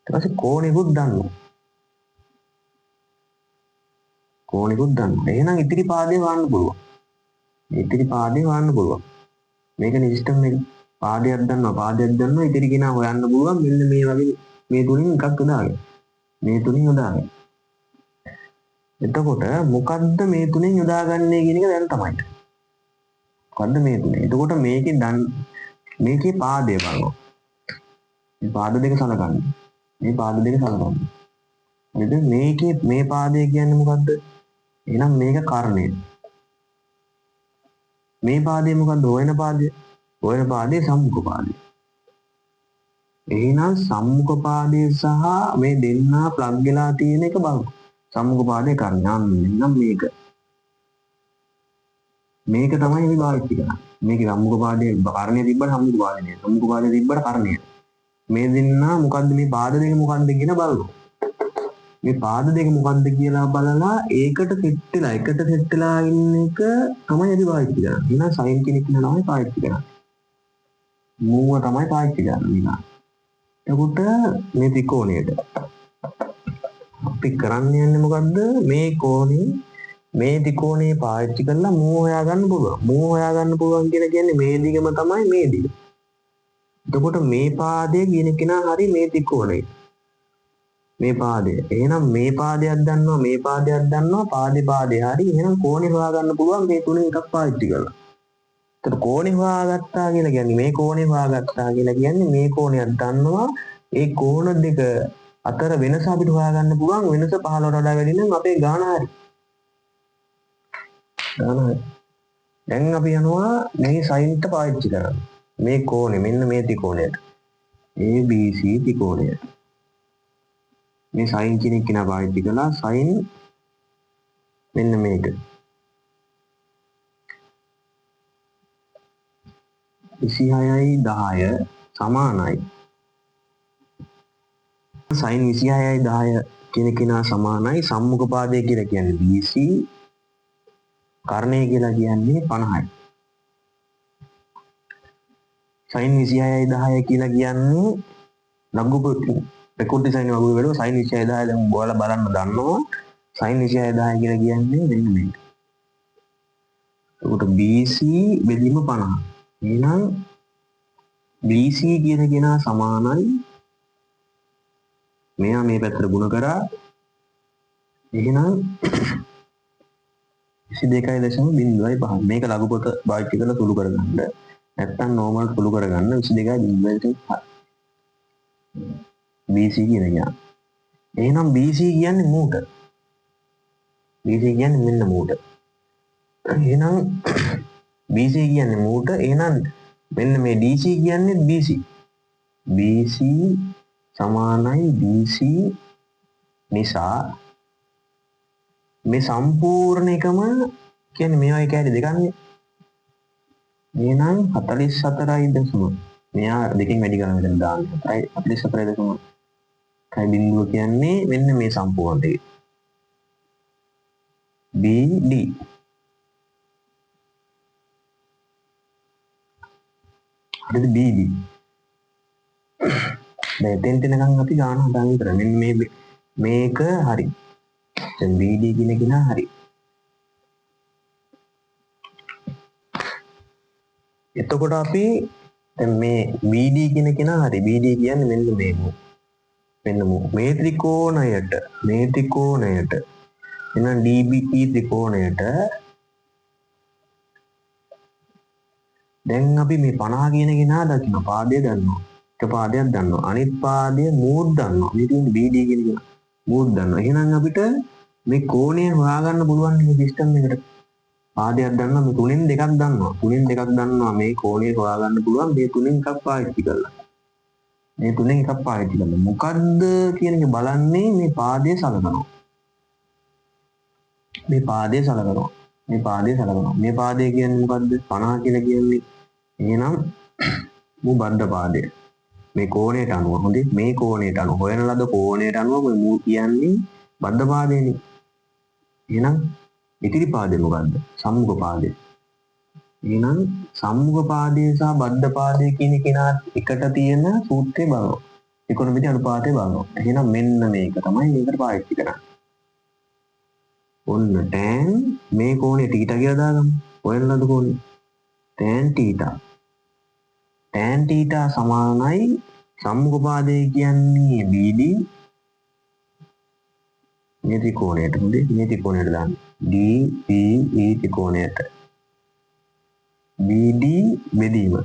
ඊට පස්සේ කෝණෙකුත් ගන්නවා. කෝණෙකුත් ගන්නවා. එහෙනම් ඉතිරි පාදේ වහන්න පුළුවන්. ඉතිරි පාදේ වහන්න පුළුවන්. මේකනේ සිස්ටම් එක. පාදයක් ගන්නවා ඉතිරි කෙනා හොයන්න පුළුවන් මෙන්න මේ වගේ මේ තුنين එකක් යොදාගෙන. මේ තුنين යොදාගෙන. එතකොට මොකද්ද මේ තුنين යොදාගන්නේ කියන එක දැන් තමයි. මොකද්ද මේ තුනේ? එතකොට මේකේ පාදය බලනවා. මේ පාද දෙක සලකන්න. හරිද? මේකේ මේ පාදය කියන්නේ මොකද්ද? එහෙනම් මේක කර්ණය. මේ පාදය මොකද්ද? හොයන පාදය. හොයන පාදේ සම්මුඛ පාදය. එහෙනම් සම්මුඛ පාදයේ සහ මේ දෙන්නා ප්ලග් වෙලා තියෙන එක බලමු. සම්මුඛ පාදේ කර්ණය. නම් මේක තමයි අපි භාවිත කරන්නේ. මේකේ සම්මුඛ පාදයේ කර්ණය තිබ්බට සම්මුඛ පාදේ නෑ. සම්මුඛ පාදේ තිබ්බට කර්ණය. මේ දෙන්නා මොකද්ද මේ පාද දෙක මොකද්ද කියන බලමු. මේ පාද දෙක මොකද්ද කියලා බලලා ඒකට එකට සෙට් වෙලා ඉන්න එක තමයි අපි භාවිත කරන්නේ. එහෙනම් සයින් කෙනෙක් නමයි පාවිච්චි කරන්නේ. මූව තමයි පාවිච්චි කරන්නේ. එතකොට මේ ත්‍රිකෝණයට අපි කරන්න යන්නේ මොකද්ද? මේ කෝණේ මේ ත්‍රිකෝණේ පාවිච්චි කරලා මූව හොයාගන්න පුළුවන්. මූව හොයාගන්න පුළුවන් කියලා කියන්නේ මේ දිගම තමයි මේ දිග. එතකොට මේ පාදයේ කියන කෙනා හරි මේ ත්‍රිකෝණය. මේ පාදය. එහෙනම් මේ පාදයක් දන්නවා පාදේ හරි. එහෙනම් කෝණේ හොයාගන්න පුළුවන් මේ තුනෙන් එකක් පාවිච්චි කරලා. එතකොට කෝණේ හොයාගත්තා කියලා කියන්නේ මේ කෝණේ හොයාගත්තා කියලා කියන්නේ මේ කෝණයක් දන්නවා. ඒ කෝණ දෙක අතර වෙනස අපිට හොයාගන්න පුළුවන්. වෙනස 15ට වඩා වැඩි නම් අපේ ගාණ හරි. දැන් අපි යනවා මේ සයින්ට පාවිච්චි කරන්න. මේ කෝණය මෙන්න මේ ත්‍රිකෝණයට. ABC ත්‍රිකෝණය. මේ සයින් කියන එක නා පාවිච්චි කළා. සයින් මෙන්න මේක. 26.10 සමානයි. සයින් 26.10 කියන කෙනා සමානයි සම්මුඛ පාදය කියලා කියන්නේ BC. කර්ණය කියලා කියන්නේ 50යි. සයින් 26.10 කියලා කියන්නේ ලඝු ප්‍රකෘති සයින් වගේ වෙලෝ සයින් 26.10 දැන් ඔයාලා බලන්න දන්නවා. සයින් 26.10 කියලා කියන්නේ මෙන්න මේක. ඒකට BC බෙදීම 50. එහෙනම් BC කියන කෙනා සමානයි මෙයා මේ පැත්තට ගුණ කරා. එහෙනම් 22.05 මේක ලඝු පොත පාවිච්චි කරලා සුළු කරගන්න. නැත්තම් නෝමල් සුළු කරගන්න 22.05. BC කියන එක. එහෙනම් BC කියන්නේ මූට. BC කියන්නේ මෙන්න මූට. එහෙනම් BC කියන්නේ මූට. එහෙනම් මෙන්න මේ DC කියන්නේ BC. BC සමානයි BC නිසා මේ සම්පූර්ණ එකම කියන්නේ මේ වගේ කැලේ දෙකන්නේ. එහෙනම් 44.0 මෙයා දෙකෙන් වැඩි කරන මෙතන දාන්න. 44.0 කයි බිඳුව කියන්නේ මෙන්න මේ සම්පූර්ණ දෙක. BD හරිද BD. දැන් එතෙන්ටනකම් අපි ගාන හදාගෙන ඉතර මෙන්න මේක හරි. දැන් BD කියන කෙනා හරි. එතකොට අපි දැන් මේ BD කියන කෙනා හරි. BD කියන්නේ මෙන්න මේ ත්‍රිකෝණයට එහෙනම් DBE ත්‍රිකෝණයට දැන් අපි මේ 50 කියන කෙනා දකින්න පාදය දන්නවා. එක පාදයක් දන්නවා. අනිත් පාදය මූඩ් දන්නවා. මේ තියෙන BD කියන කෙනා මූඩ් දන්නවා. එහෙනම් අපිට මේ කෝණය හොයාගන්න පුළුවන් මේ සිස්ටම් එකට. පාදයක් දන්නවා මේ තුනෙන් දෙකක් දන්නවා. මේ කෝණය හොයාගන්න පුළුවන් මේ තුනෙන් එකක් පාවිච්චි කරලා. මොකද්ද කියන එක බලන්නේ මේ පාදය සලකනවා. මේ පාදය කියන්නේ මොකද්ද? 50 කියලා කියන්නේ. එහෙනම් මූ බද්ධ පාදය. මේ කෝණයට අනුව හොඳේ මේ කෝණයට අනුව හොයන ලද කෝණයට අනුව මූ කියන්නේ බද්ධ පාදයනේ. එහෙනම් ඉතිරි පාදය මොකද්ද? සම්මුඛ පාදය. එහෙනම් සම්මුඛ පාදය සහ බද්ධ පාදය කියන කෙනා එකට තියෙන සූත්‍රය බලනවා. ත්‍රිකෝණමිති අනුපාතය බලනවා. එහෙනම් මෙන්න මේක තමයි මේකට පාවිච්චි කරන්නේ. ඔන්න tan මේ කෝණය θ කියලා දාගමු. හොයන ලද කෝණය tan θ සමානයි සම්මුඛ පාදය කියන්නේ BD මේ ත්‍රිකෝණයට හොඳේ මේ ත්‍රිකෝණයට දාන්න. DBE ත්‍රිකෝණයට BD බෙදීම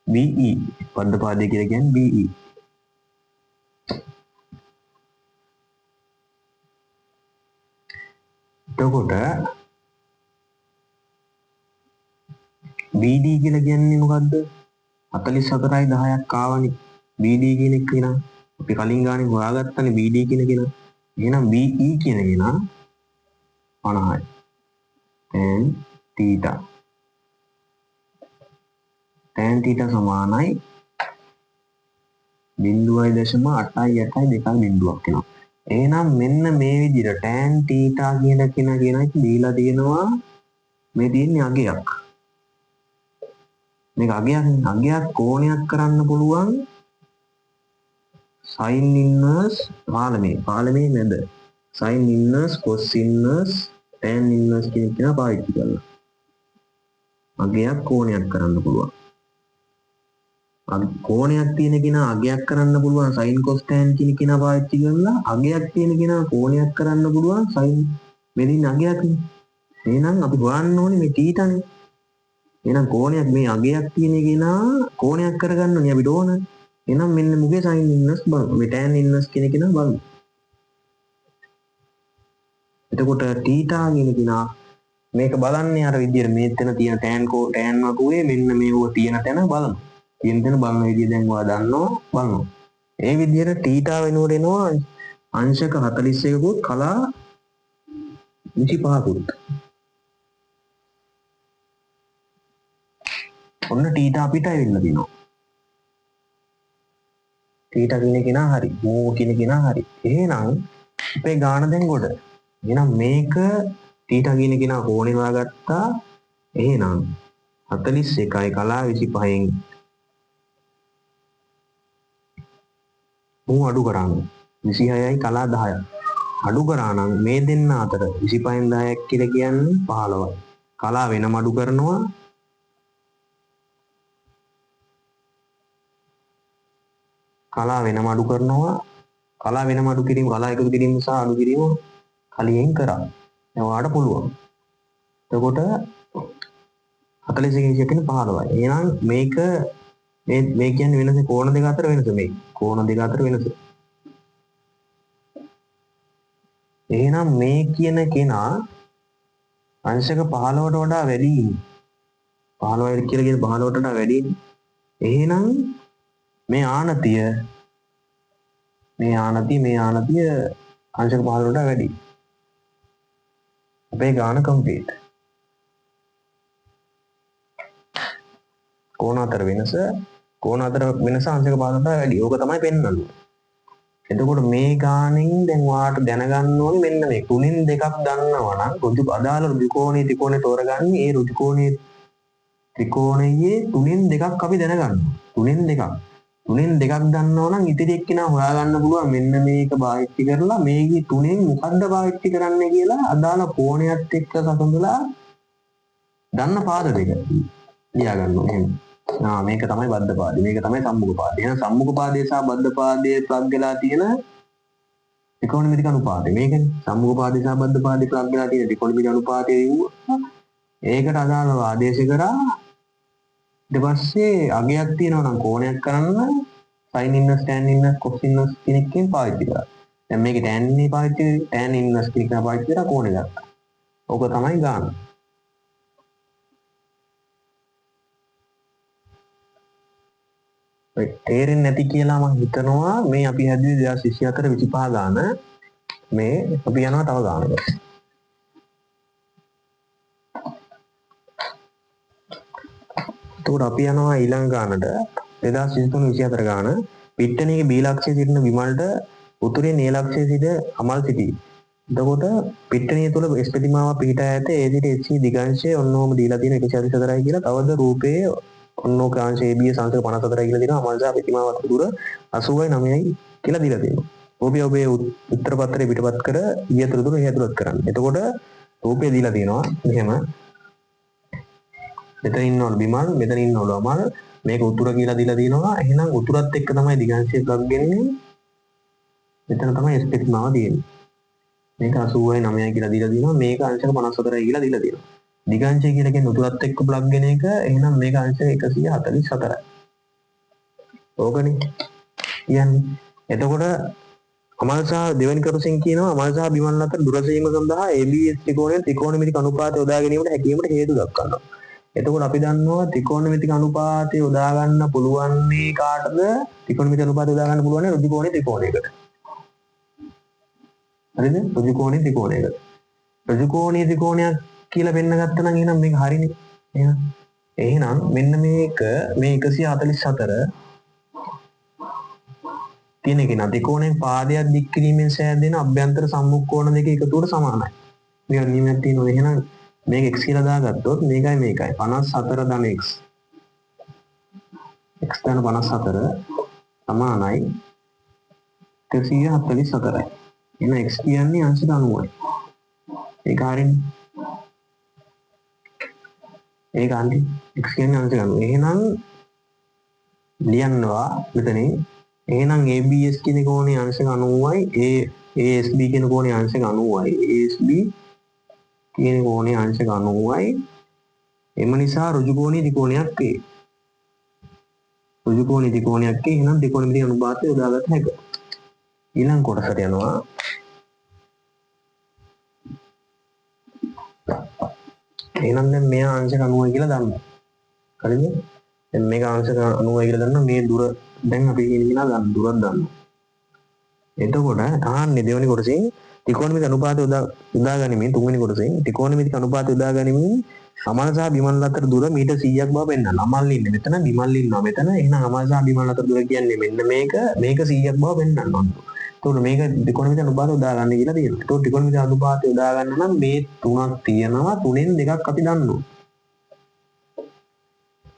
BE බද්ධ පාදය කියලා කියන්නේ BE. එතකොට BD කියලා කියන්නේ මොකද්ද? 44යි 10ක් ආවනේ. BD කියන එක කෙනා අපි කලින් ගානේ හොයාගත්තනේ BD කියන කෙනා. එහෙනම් BE කියන කෙනා 50යි. tan θ සමානයි 0.882 වෙනවා. එහෙනම් මෙන්න මේ විදිහට tan θ කියන කෙනා දීලා තියෙනවා මේ තියෙන්නේ අගයක්. මේක අගයක් කෝණයක් කරන්න පුළුවන් sin inverse පාලමේ මැද sin inverse cos inverse tan inverse කියන කෙනා පාවිච්චි කරලා අගයක් කෝණයක් කරන්න පුළුවන්. කෝණයක් තියෙන කෙනා අගයක් කරන්න පුළුවන් sin cos tan කියන කෙනා පාවිච්චි කරලා අගයක් තියෙන කෙනා කෝණයක් කරන්න පුළුවන් sin මෙදින් අගයක් නේ. එහෙනම් අපි හොයන්න ඕනේ මේ θීටානේ. එහෙනම් කෝණයක් මේ අගයක් තියෙන කෙනා කෝණයක් කරගන්නනේ අපිට ඕන. එහෙනම් මෙන්න මුගේ sin inverse බලමු. මේ tan inverse කියන කෙනා බලමු. එතකොට θ කියන කෙනා මේක බලන්නේ අර විදියට මෙතන තියෙන tan වකුවේ මෙන්න මේව තියෙන තැන බලමු. තියෙන තැන බලන විදිය දැන් ඔයා දන්නවා බලමු. ඒ විදියට θ වෙනුවට එනවා අංශක 41කුත් කලා 25කුත්. ඔන්න θ අපිට ඇවිල්ලා දිනවා. θ කියන කෙනා හරි. මූ කියන කෙනා හරි. එහෙනම් අපේ ගාන දැන් ගොඩ. එහෙනම් මේක θ කියන කෙනා කෝණේ හොයාගත්තා. එහෙනම් 41යි කලා 25න් මූ අඩු කරානම් 26යි කලා 10යි. අඩු කරා නම් මේ දෙන්න අතර 25න් 10ක් කියලා කියන්නේ 15යි. කලා වෙනම අඩු කරනවා. කලා වෙනම අඩු කිරීම කලා එකතු කිරීම සහ අඩු කිරීම කලියෙන් කරා. දැන් ඔයාලට පුළුවන්. එතකොට 41 කියන්නේ 15යි. එහෙනම් මේක මේ කියන්නේ වෙනස කෝණ දෙක අතර වෙනස මේ. කෝණ දෙක අතර වෙනස. එහෙනම් මේ කියන කෙනා අංශක 15ට වඩා වැඩි. 15යි කියලා කියන 15ට වඩා වැඩි. එහෙනම් මේ ආනතිය අංශක 15ට වඩා වැඩි. අපේ ගාන කම්ප්ලීට්. කෝණ අතර වෙනස අංශක 15ට වැඩි. ඕක තමයි පෙන්වන්නේ. එතකොට මේ ගානෙන් දැන් ඔයාලට දැනගන්න ඕනේ මෙන්න මේ තුනෙන් දෙකක් දන්නවා නම් අදාළ රුජු කෝණේ ත්‍රිකෝණේ තෝරගන්නේ ඒ රුජු කෝණේ ත්‍රිකෝණයේ 3න් 2ක් අපි දැනගන්නවා. 3න් 2ක්. 3න් 2ක් දන්නවා නම් ඉතිරි එක්කිනා හොයාගන්න පුළුවන් මෙන්න මේක පාවිච්චි කරලා මේකේ 3න් මොකද්ද පාවිච්චි කරන්න කියලා අදාළ කෝණයත් එක්ක සසඳලා දන්න පාද දෙක ලියා ගන්නවා. එහෙනම් මේක තමයි බද්ධ පාදය. මේක තමයි සම්මුඛ පාදය. එහෙනම් සම්මුඛ පාදය සහ බද්ධ පාදයේ ප්ලග් වෙලා තියෙන ත්‍රිකෝණමිතික අනුපාතය. මේකනේ සම්මුඛ පාදය සහ බද්ධ පාදයේ ප්ලග් වෙලා තියෙන ත්‍රිකෝණමිතික අනුපාතය වුණා. ඒකට අදාළව ආදේශ කරා ඊට පස්සේ අගයක් තියෙනවා නම් කෝණයක් කරන්න sin inverse tan inverse cos inverse කියන එකෙන් පාවිච්චි කරා. දැන් මේකේ tan නේ පාවිච්චි කරේ tan inverse කියන එක පාවිච්චි කරලා කෝණය ගත්තා. ඕක තමයි ගාන. ඔය තේරෙන්නේ නැති කියලා මම හිතනවා මේ අපි හැදුවේ 2024 25 ගාන මේ අපි යනවා තව ගානකට. එතකොට අපි යනවා ඊළඟ ගානට 2023 24 ගාන පිට්ටනියේ B ලක්ෂයේ සිටින විමල්ට උතුරේ A ලක්ෂයේ සිට අමල් සිටී. එතකොට පිට්ටනිය තුල S ප්‍රතිමාව පිහිටා ඇත A සිට HC දිගංශය ඔන්නෝම දීලා තියෙන 144යි කියලා. තවද රූපයේ ඔන්නෝ කාංශ AB සංඛ්‍යා 54යි කියලා දෙනවා. අමල් සහ ප්‍රතිමාව අතර දුර 80යි 9යි කියලා දීලා තියෙනවා. ඔබේ උත්තර පත්‍රය පිටපත් කර ඊයතර දුර එහි ඇතුළත් කරන්න. එතකොට රූපය දීලා තියෙනවා මෙහෙම මෙතන ඉන්නවලු බිමල් මෙතන ඉන්නවලු අමල් මේක උතුර කියලා දීලා තියෙනවා. එහෙනම් උතුරත් එක්ක තමයි දිගංශය ප්ලග් වෙන්නේ. මෙතන තමයි S ප්‍රතිමාව තියෙන්නේ. මේක 80යි 9යි කියලා දීලා තියෙනවා. මේක අංශක 54යි කියලා දීලා තියෙනවා. දිගංශය කියලා කියන්නේ උතුරත් එක්ක ප්ලග් වෙන එක. එහෙනම් මේක අංශක 144යි. ඕකනේ කියන්නේ. එතකොට අමල් සහ දෙවැනි කරුසින් කියනවා අමල් සහ බිමල් අතර දුර සීම සඳහා ABS ත්‍රිකෝණයේ ත්‍රිකෝණමිතික අනුපාතය යොදා ගැනීමට හැකියීමට හේතු දක්වනවා. එතකොට අපි දන්නවා ත්‍රිකෝණමිතික අනුපාතය යොදා ගන්න පුළුවන් මේ කාටද? ත්‍රිකෝණමිතික අනුපාතය යොදා ගන්න පුළුවන් රුජු කෝණේ ත්‍රිකෝණයකට. හරිද? රුජු කෝණේ ත්‍රිකෝණයකට. රුජු කෝණේ ත්‍රිකෝණයක් කියලා වෙන්න ගත්තා නම් එහෙනම් මේක හරිනේ. එහෙනම් මෙන්න මේක මේ 144 තියෙන කෙනා ත්‍රිකෝණයෙන් පාදයක් දික් කිරීමෙන් සෑදෙන අභ්‍යන්තර සම්මුඛ කෝණ දෙක එකතුවට සමානයි. මේක නියමයක් තියෙනවා. එහෙනම් මේක x කියලා දාගත්තොත් මේකයි 54 ධන x. x ධන 54 සමානයි 144යි. එහෙනම් x කියන්නේ අංශක 90යි. ඒක හරිනේ. ඒක අන්ති x කියන්නේ අංශක 90. එහෙනම් ලියන්නවා මෙතනින් එහෙනම් ABS කියන කෝණයේ අංශක 90යි ASB කියන කෝණයේ අංශක 90යි ASB කියන කෝණයේ අංශක 90යි එම නිසා ඍජු කෝණීය ත්‍රිකෝණයක් වේ. ඍජු කෝණීය ත්‍රිකෝණයක් වේ. එහෙනම් ත්‍රිකෝණමිතික අනුපාතය යොදාගත හැකියි. ඊළඟ කොටසට යනවා. එහෙනම් දැන් මෙයා අංශක 90යි කියලා දන්නවා. හරිද? දැන් මේක අංශක 90යි කියලා දන්නවා. මේ දුර දැන් අපි කියනවා ගන්න දුරක් දන්නවා. එතකොට ආන්නේ දෙවෙනි කොටසෙන් ත්‍රිකෝණමිතික අනුපාතය යොදා ගනිමින් තුන්වෙනි කොටසෙන් ත්‍රිකෝණමිතික අනුපාතය යොදා ගනිමින් අමල් සහ බිමල් අතර දුර මීටර් 100ක් බව පෙන්වන්න. අමල් ඉන්නේ මෙතන බිමල් ඉන්නවා මෙතන. එහෙනම් අමල් සහ බිමල් අතර දුර කියන්නේ මෙන්න මේක 100ක් බව පෙන්වන්න ඕන. එතකොට මේක ත්‍රිකෝණමිතික අනුපාතය යොදා ගන්න කියලා තියෙනවා. එතකොට ත්‍රිකෝණමිතික අනුපාතය යොදා ගන්න නම් මේ තුනක් තියෙනවා. තුනෙන් දෙකක් අපි දන්නවා.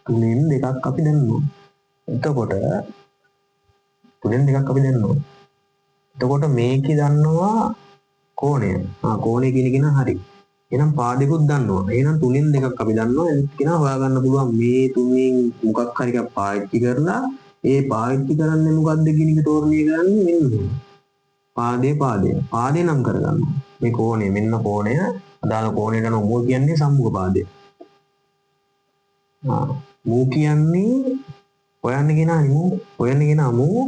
තුනෙන් දෙකක් අපි දන්නවා. එතකොට තුනෙන් දෙකක් අපි දන්නවා. එතකොට මේකේ දන්නවා කෝණය. කෝණය කියන එක හරි. එහෙනම් පාදෙකුත් දන්නවා. එහෙනම් තුනෙන් දෙකක් අපි දන්නවා. ඒක කෙනා හොයාගන්න පුළුවන් මේ තුනෙන් මොකක් හරි එකක් පාවිච්චි කරලා ඒ පාවිච්චි කරන්නේ මොකක්ද කියන එක තෝරණය කරන්නේ මෙන්න. පාදේ නම් කරගන්න. මේ කෝණය මෙන්න කෝණය. අදාළ කෝණයට නම් මූල කියන්නේ සම්මුඛ පාදය. මූ කියන්නේ හොයන්න ගෙන මූ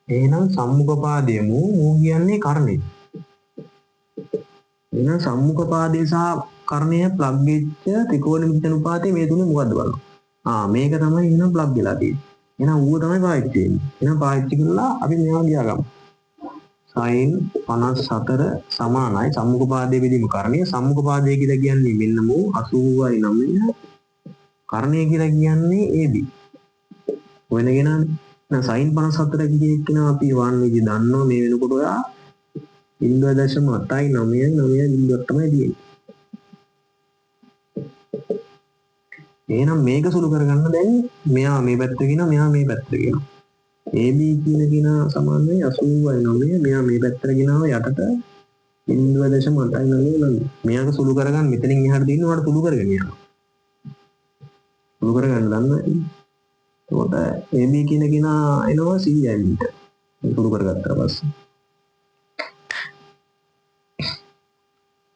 එහෙනම් සම්මුඛ පාදයේ මූ කියන්නේ කර්ණය. එහෙනම් සම්මුඛ පාදයේ සහ කර්ණය ප්ලග් වෙච්ච ත්‍රිකෝණමිතික අනුපාතය මේ තුනේ මොකද්ද බලන්න. මේක තමයි එහෙනම් ප්ලග් වෙලා තියෙන්නේ. එහෙනම් ඌව තමයි පාවිච්චි වෙන්නේ. එහෙනම් පාවිච්චි කරලා අපි මේවා ගියාගමු. sin 54 සමානයි සම්මුඛ පාදයේ විදිහම කර්ණය. සම්මුඛ පාදයේ කියලා කියන්නේ මෙන්න මූ 80යි 9. කර්ණය කියලා කියන්නේ AB. වෙනගෙනනේ. දැන් sin 54 කියන අපි වන් විදි දන්නවා මේ වෙනකොට ඔයා 0.8යි 9යි 9යි බිඳුවක් තමයි තියෙන්නේ. එහෙනම් මේක සුළු කරගන්න දැන් මෙයා මේ පැත්තට ගෙනා මෙයා මේ පැත්තට ගෙනා. AB කියන කෙනා සමානයි 89 මෙයා මේ පැත්තට ගෙනාව යටට 0.899. මෙයාක සුළු කරගන්න මෙතනින් එහාට දින්න ඔයාලට සුළු කරගෙන යනවා. සුළු කරගන්න දන්නවා. එතකොට AB කියන කෙනා එනවා 100යි මීටර. සුළු කරගත්තා පස්සේ.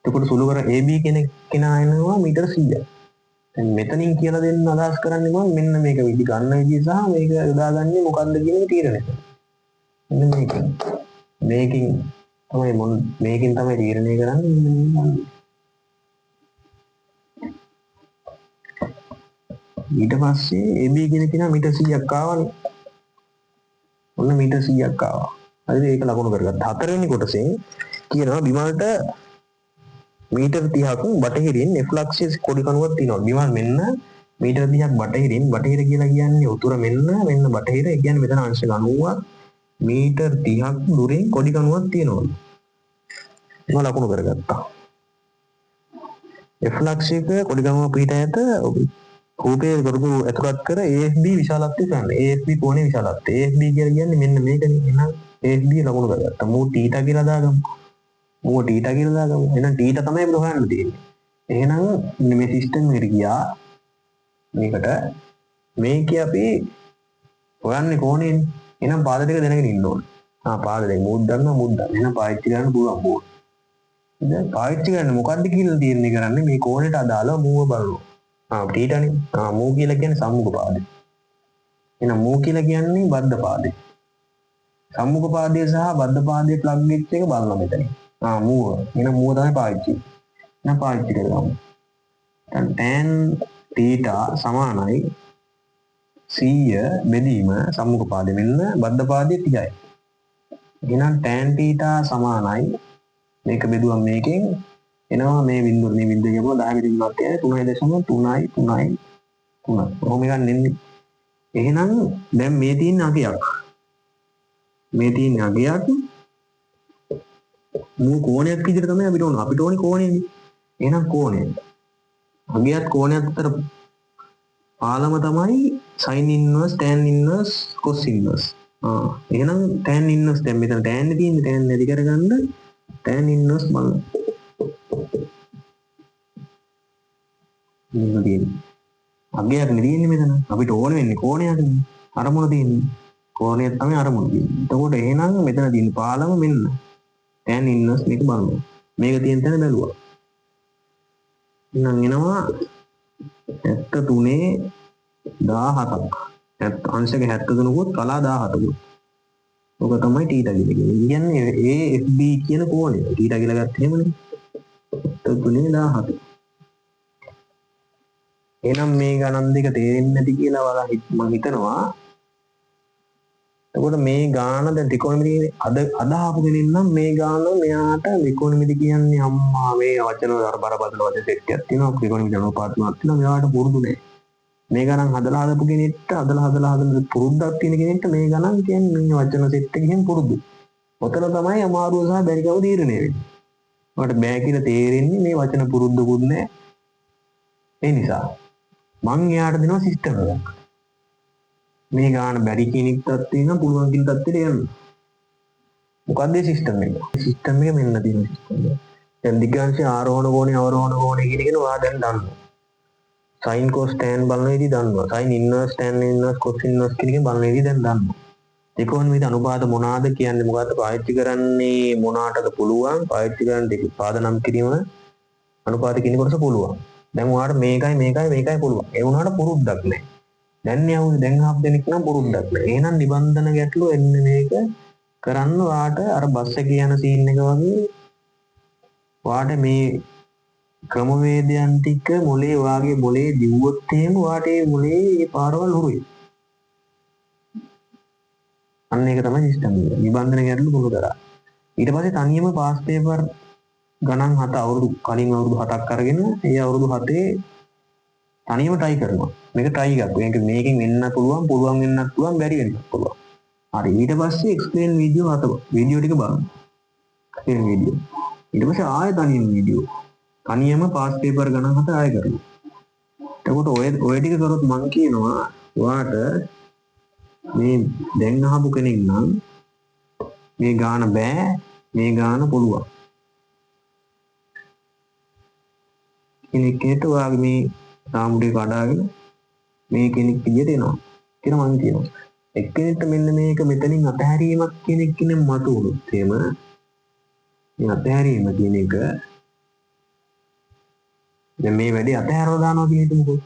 එතකොට සුළු කර AB කෙනා එනවා මීටර 100යි. දැන් මෙතනින් කියලා දෙන්න අදහස් කරන්නේ මම මෙන්න මේක විදි ගන්න විදිය සහ මේක යොදාගන්නේ මොකක්ද කියන එක තීරණය කරනවා. මෙන්න මේකෙන් තමයි තීරණය කරන්නේ. ඊට පස්සේ AB කියන කෙනා මීටර 100ක් ආවනේ. ඔන්න මීටර 100ක් ආවා. හරිද? ඒක ලකුණු කරගත්තා. හතරවෙනි කොටසෙන් කියනවා බිමලට මීටර් 30ක් බටහිරින් F ලක්ෂයේ කොඩි කණුවක් තියෙනවා. බිමල් මෙන්න මීටර් 30ක් බටහිරින් බටහිර කියලා කියන්නේ උතුර මෙන්න බටහිර. ඒ කියන්නේ මෙතන අංශ 90ක් මීටර් 30ක් දුරින් කොඩි කණුවක් තියෙනවා. මම ලකුණු කරගත්තා. F ලක්ෂයක කොඩි කණුව පිට ඇත රූපයේ ගොඩු ඇතුළත් කර AFB විශාලත්වය ගන්න. AFB කෝණේ විශාලත්වය. AFB කියලා කියන්නේ මෙන්න මේකනේ. එහෙනම් AFB ලකුණු කරගත්තා. මූ θ කියලා දාගමු. මූ θ කියලා දාගමු. එහෙනම් θ තමයි අපිට හොයන්න තියෙන්නේ. එහෙනම් මේ සිස්ටම් එකට ගියා මේකට මේකේ අපි හොයන්නේ කෝණේනේ. එහෙනම් පාද දෙක දැනගෙන ඉන්න ඕනේ. පාද දෙක මූත් ගන්නවා මූත් ගන්න. එහෙනම් පාවිච්චි කරන්න පුළුවන් මූ. දැන් පාවිච්චි කරන්නේ මොකද්ද කියලා තීරණය කරන්නේ මේ කෝණයට අදාළව මූව බලනවා. ටීටනේ. මූ කියලා කියන්නේ සම්මුඛ පාදය. එහෙනම් මූ කියලා කියන්නේ බද්ධ පාදය. සම්මුඛ පාදය සහ බද්ධ පාදයේ ප්ලග් වෙච්ච එක බලනවා මෙතන. මූව. එහෙනම් මූව තමයි පාවිච්චි. එහෙනම් පාවිච්චි කරගමු. දැන් tan θ සමානයි 100 බෙදීම සම්මුඛ පාදය මෙන්න බද්ධ පාදයේ 30යි. එහෙනම් tan θ සමානයි මේක බෙදුවම මේකෙන් එනවා මේ බිඳුව කියපුවා 10 බෙදීමක් කියන්නේ 3.3. ඔහොම ගන්න එන්නේ. එහෙනම් දැන් මේ තියෙන අගයක්. මූ කෝණයක් විදිහට තමයි අපිට ඕන. අපිට ඕනේ කෝණයනේ. එහෙනම් කෝණය. අගයත් කෝණයත් අතර පාලම තමයි sin inverse tan inverse cos inverse. එහෙනම් tan inverse දැන් මෙතන tan නේ තියෙන්නේ. tan නැති කරගන්න tan inverse බලන්න. අගයක් නෙදීන්නේ මෙතන. අපිට ඕන වෙන්නේ කෝණයක්නේ. අරමුණ තියෙන්නේ. කෝණය තමයි අරමුණ තියෙන්නේ. එතකොට එහෙනම් මෙතන තියෙන පාලම මෙන්න. tan inverse මේක බලමු. මේක තියෙන තැන බැලුවා. එහෙනම් එනවා 73.17ක්. අංශක 73කුත් කලා 17කුත්. ඔක තමයි θ කියන්නේ. AFB කියන කෝණය. θ කියලා ගත්තේ එහෙමනේ. 73.17. එහෙනම් මේ ගණන් දෙක තේරෙන්නේ නැති කියලා මම හිතනවා. එතකොට මේ ගාන දැන් ත්‍රිකෝණමිතියේ අද ආපු කෙනෙක් නම් මේ ගාන මෙයාට ත්‍රිකෝණමිති කියන්නේ අම්මා මේ වචන බරපතල වචන සෙට් එකක් තියෙනවා. ත්‍රිකෝණමිති අනුපාතයක් තියෙනවා. මෙයාට පුරුදු නෑ. මේ ගණන් හදලා හදපු කෙනෙක්ට හදලා පුරුද්දක් තියෙන කෙනෙක්ට මේ ගණන් කියන්නේ මේ වචන සෙට් එකකින් පුරුදු. ඔතන තමයි අමාරුව සහ බැරිකම තීරණය වෙන්නේ. මට බෑ කියලා තේරෙන්නේ මේ වචන පුරුද්දකුත් නෑ. ඒ නිසා මං එයාට දෙනවා සිස්ටම් එකක්. මේ ගාන බැරි කෙනෙක්ටත් තියෙනවා පුළුවන් කෙනෙක්ටත් යන්න. මොකක්ද මේ සිස්ටම් එක? සිස්ටම් එක මෙන්න තියෙන සිස්ටම් එක. දැන් දිග්ගාංශය ආරෝහණ කෝණේ අවරෝහණ කෝණේ කියන එක ඔයා දැන් දන්නවා. sin cos tan බලන විදිහ දන්නවා. sin inverse tan inverse cos inverse කියන එක බලන විදිහ දැන් දන්නවා. ත්‍රිකෝණමිති අනුපාත මොනවාද කියන්නේ මොකද්ද පාවිච්චි කරන්නේ මොනකටද පුළුවන් පාවිච්චි කරන්න පාද නම් කිරීම අනුපාත කියන කොටස පුළුවන්. දැන් ඔයාලට මේකයි පුළුවන්. ඒ වුණාට පුරුද්දක් නැහැ. දැන් ආපු දෙනෙක් නම් පුරුද්දක් නැහැ. එහෙනම් නිබන්ධන ගැටලුව එන්නේ මේක කරන්න ඔයාලට අර බස් එකේ යන සීන් එක වගේ ඔයාලට මේ ක්‍රමවේදයන් ටික මොලේ දිව්වොත් එහෙම ඔයාලට මේ මොලේ මේ පාරවල් හුරුයි. අන්න ඒක තමයි සිස්ටම් එක. නිබන්ධන ගැටලු මුල කරා. ඊට පස්සේ තනියම පාස් පේපර් ගණන් 7 කලින් අවුරුදු 7ක් අරගෙන ඒ අවුරුදු 7 තනියම try කරනවා. මේක try එකක්. මේකෙන් වෙන්න පුළුවන් වෙන්නත් පුළුවන් බැරි වෙන්නත් පුළුවන්. හරි ඊට පස්සේ explain වීඩියෝ ටික බලන්න. explain video. ඊට පස්සේ ආයෙ තනියම වීඩියෝ. තනියම පාස් පේපර් ගණන් 7 ආයෙ කරනවා. ඊට එතකොට ඔය ටික කරොත් මං කියනවා ඔයාට මේ දැන් අහපු කෙනෙක් නම් මේ ගාන බෑ මේ ගාන පුළුවන්. කෙනෙක්ට ඔයාගේ මේ සාමුඩේ කඩාගෙන මේ කෙනෙක් විදියට එනවා කියලා මං කියනවා. එක්කෙනෙක්ට මෙන්න මේක මෙතනින් අතහැරීමක් කියන එක කියන මතු වුණොත් එහෙම මේ අතහැරීම කියන එක දැන් මේ වැඩේ අතහැරව දානවා කියන එක මොකද?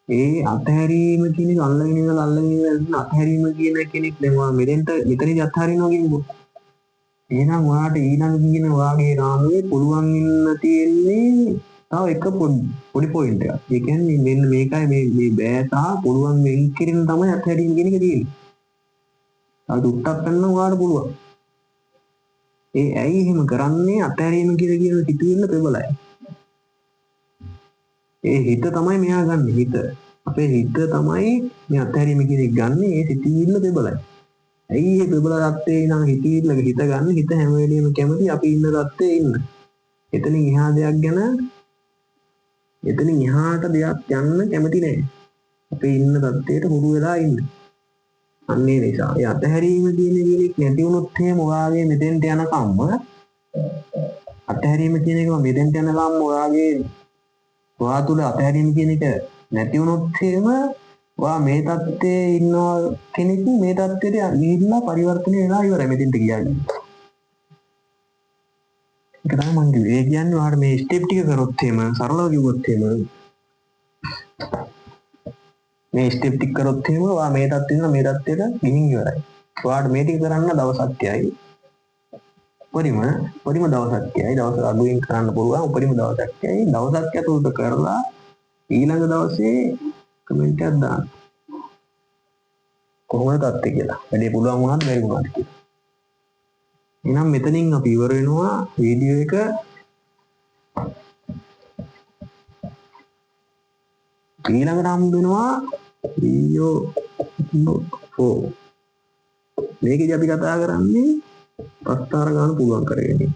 ඒ අතහැරීම කියන එක අල්ලගෙන ඉඳලා අතහැරීම කියන කෙනෙක් දැන් ඔයා මෙතනදී අතහරිනවා කියන්නේ එහෙනම් ඔයාට ඊළඟ කියන ඔයාගේ රාමුවේ පුළුවන් ඉන්න තියෙන්නේ තව එක පොඩි පොයින්ට් එකක්. ඒ කියන්නේ මෙන්න මේකයි මේ බෑ සහ පුළුවන් වෙන් කිරීම තමයි අතහැරීම කියන එක තියෙන්නේ. තව දුක්ටක් ගන්න ඔයාට පුළුවන්. ඒ ඇයි එහෙම කරන්නේ අතහැරීම කියලා කියන සිතුවිල්ල ප්‍රබලයි. ඒ හිත තමයි මෙයා ගන්න හිත. අපේ හිත තමයි මේ අත්හැරීම කියන එක ගන්න ඒ සිතිවිල්ල ප්‍රබලයි. ඇයි මේ ප්‍රබල தත්ත්වේ නම් හිතවිල්ලක හිත ගන්න හිත හැම වෙලෙම කැමති අපි ඉන්න தත්ත්වේ ඉන්න. එතනින් එහා දෙයක් ගැන එතනින් එහාට දෙයක් යන්න කැමති නෑ. අපි ඉන්න தත්ත්වයට හුරු වෙලා ඉන්න. අන්න ඒ නිසා ඒ අත්හැරීම කියන එක නැති වුණොත් එහෙම ඔයාගේ මෙතෙන්ට යනකම්ම අත්හැරීම කියන එක මෙතෙන්ට යනකම් ඔයා තුල අතහැරීම කියන එක නැති වුණොත් එහෙම ඔයා මේ தත්ත්වයේ ඉන්න කෙනෙක් මේ தත්ත්වයට ගිහිල්ලා පරිවර්තනය වෙලා ඉවරයි මෙතෙන්ට ගියාගේ. ඒක තමයි මම කිව්වේ. ඒ කියන්නේ ඔයාට මේ ස්ටෙප් ටික කරොත් එහෙම සරලව කිව්වොත් එහෙම මේ ස්ටෙප් ටික කරොත් එහෙම ඔයා මේ தත්ත්වෙ ඉඳලා මේ தත්ත්වයට ගිහින් ඉවරයි. ඔයාට මේ ටික කරන්න දවසක් යයි. උපරිම දවසක් යයි. දවස් අඩුවෙන් කරන්න පුළුවන් උපරිම දවසක් යයි. දවසක් ඇතුළත කරලා ඊළඟ දවසේ කමෙන්ට් එකක් දාන්න. කොහොමද තත්ත්වය කියලා. වැඩේ පුළුවන් වුණාද බැරි වුණාද කියලා. එහෙනම් මෙතනින් අපි ඉවර වෙනවා වීඩියෝ එක. ඊළඟට හම්බ වෙනවා වීඩියෝ 4. මේකදී අපි කතා කරන්නේ ප්‍රස්තාර ගන්න පුළුවන් කරගෙන.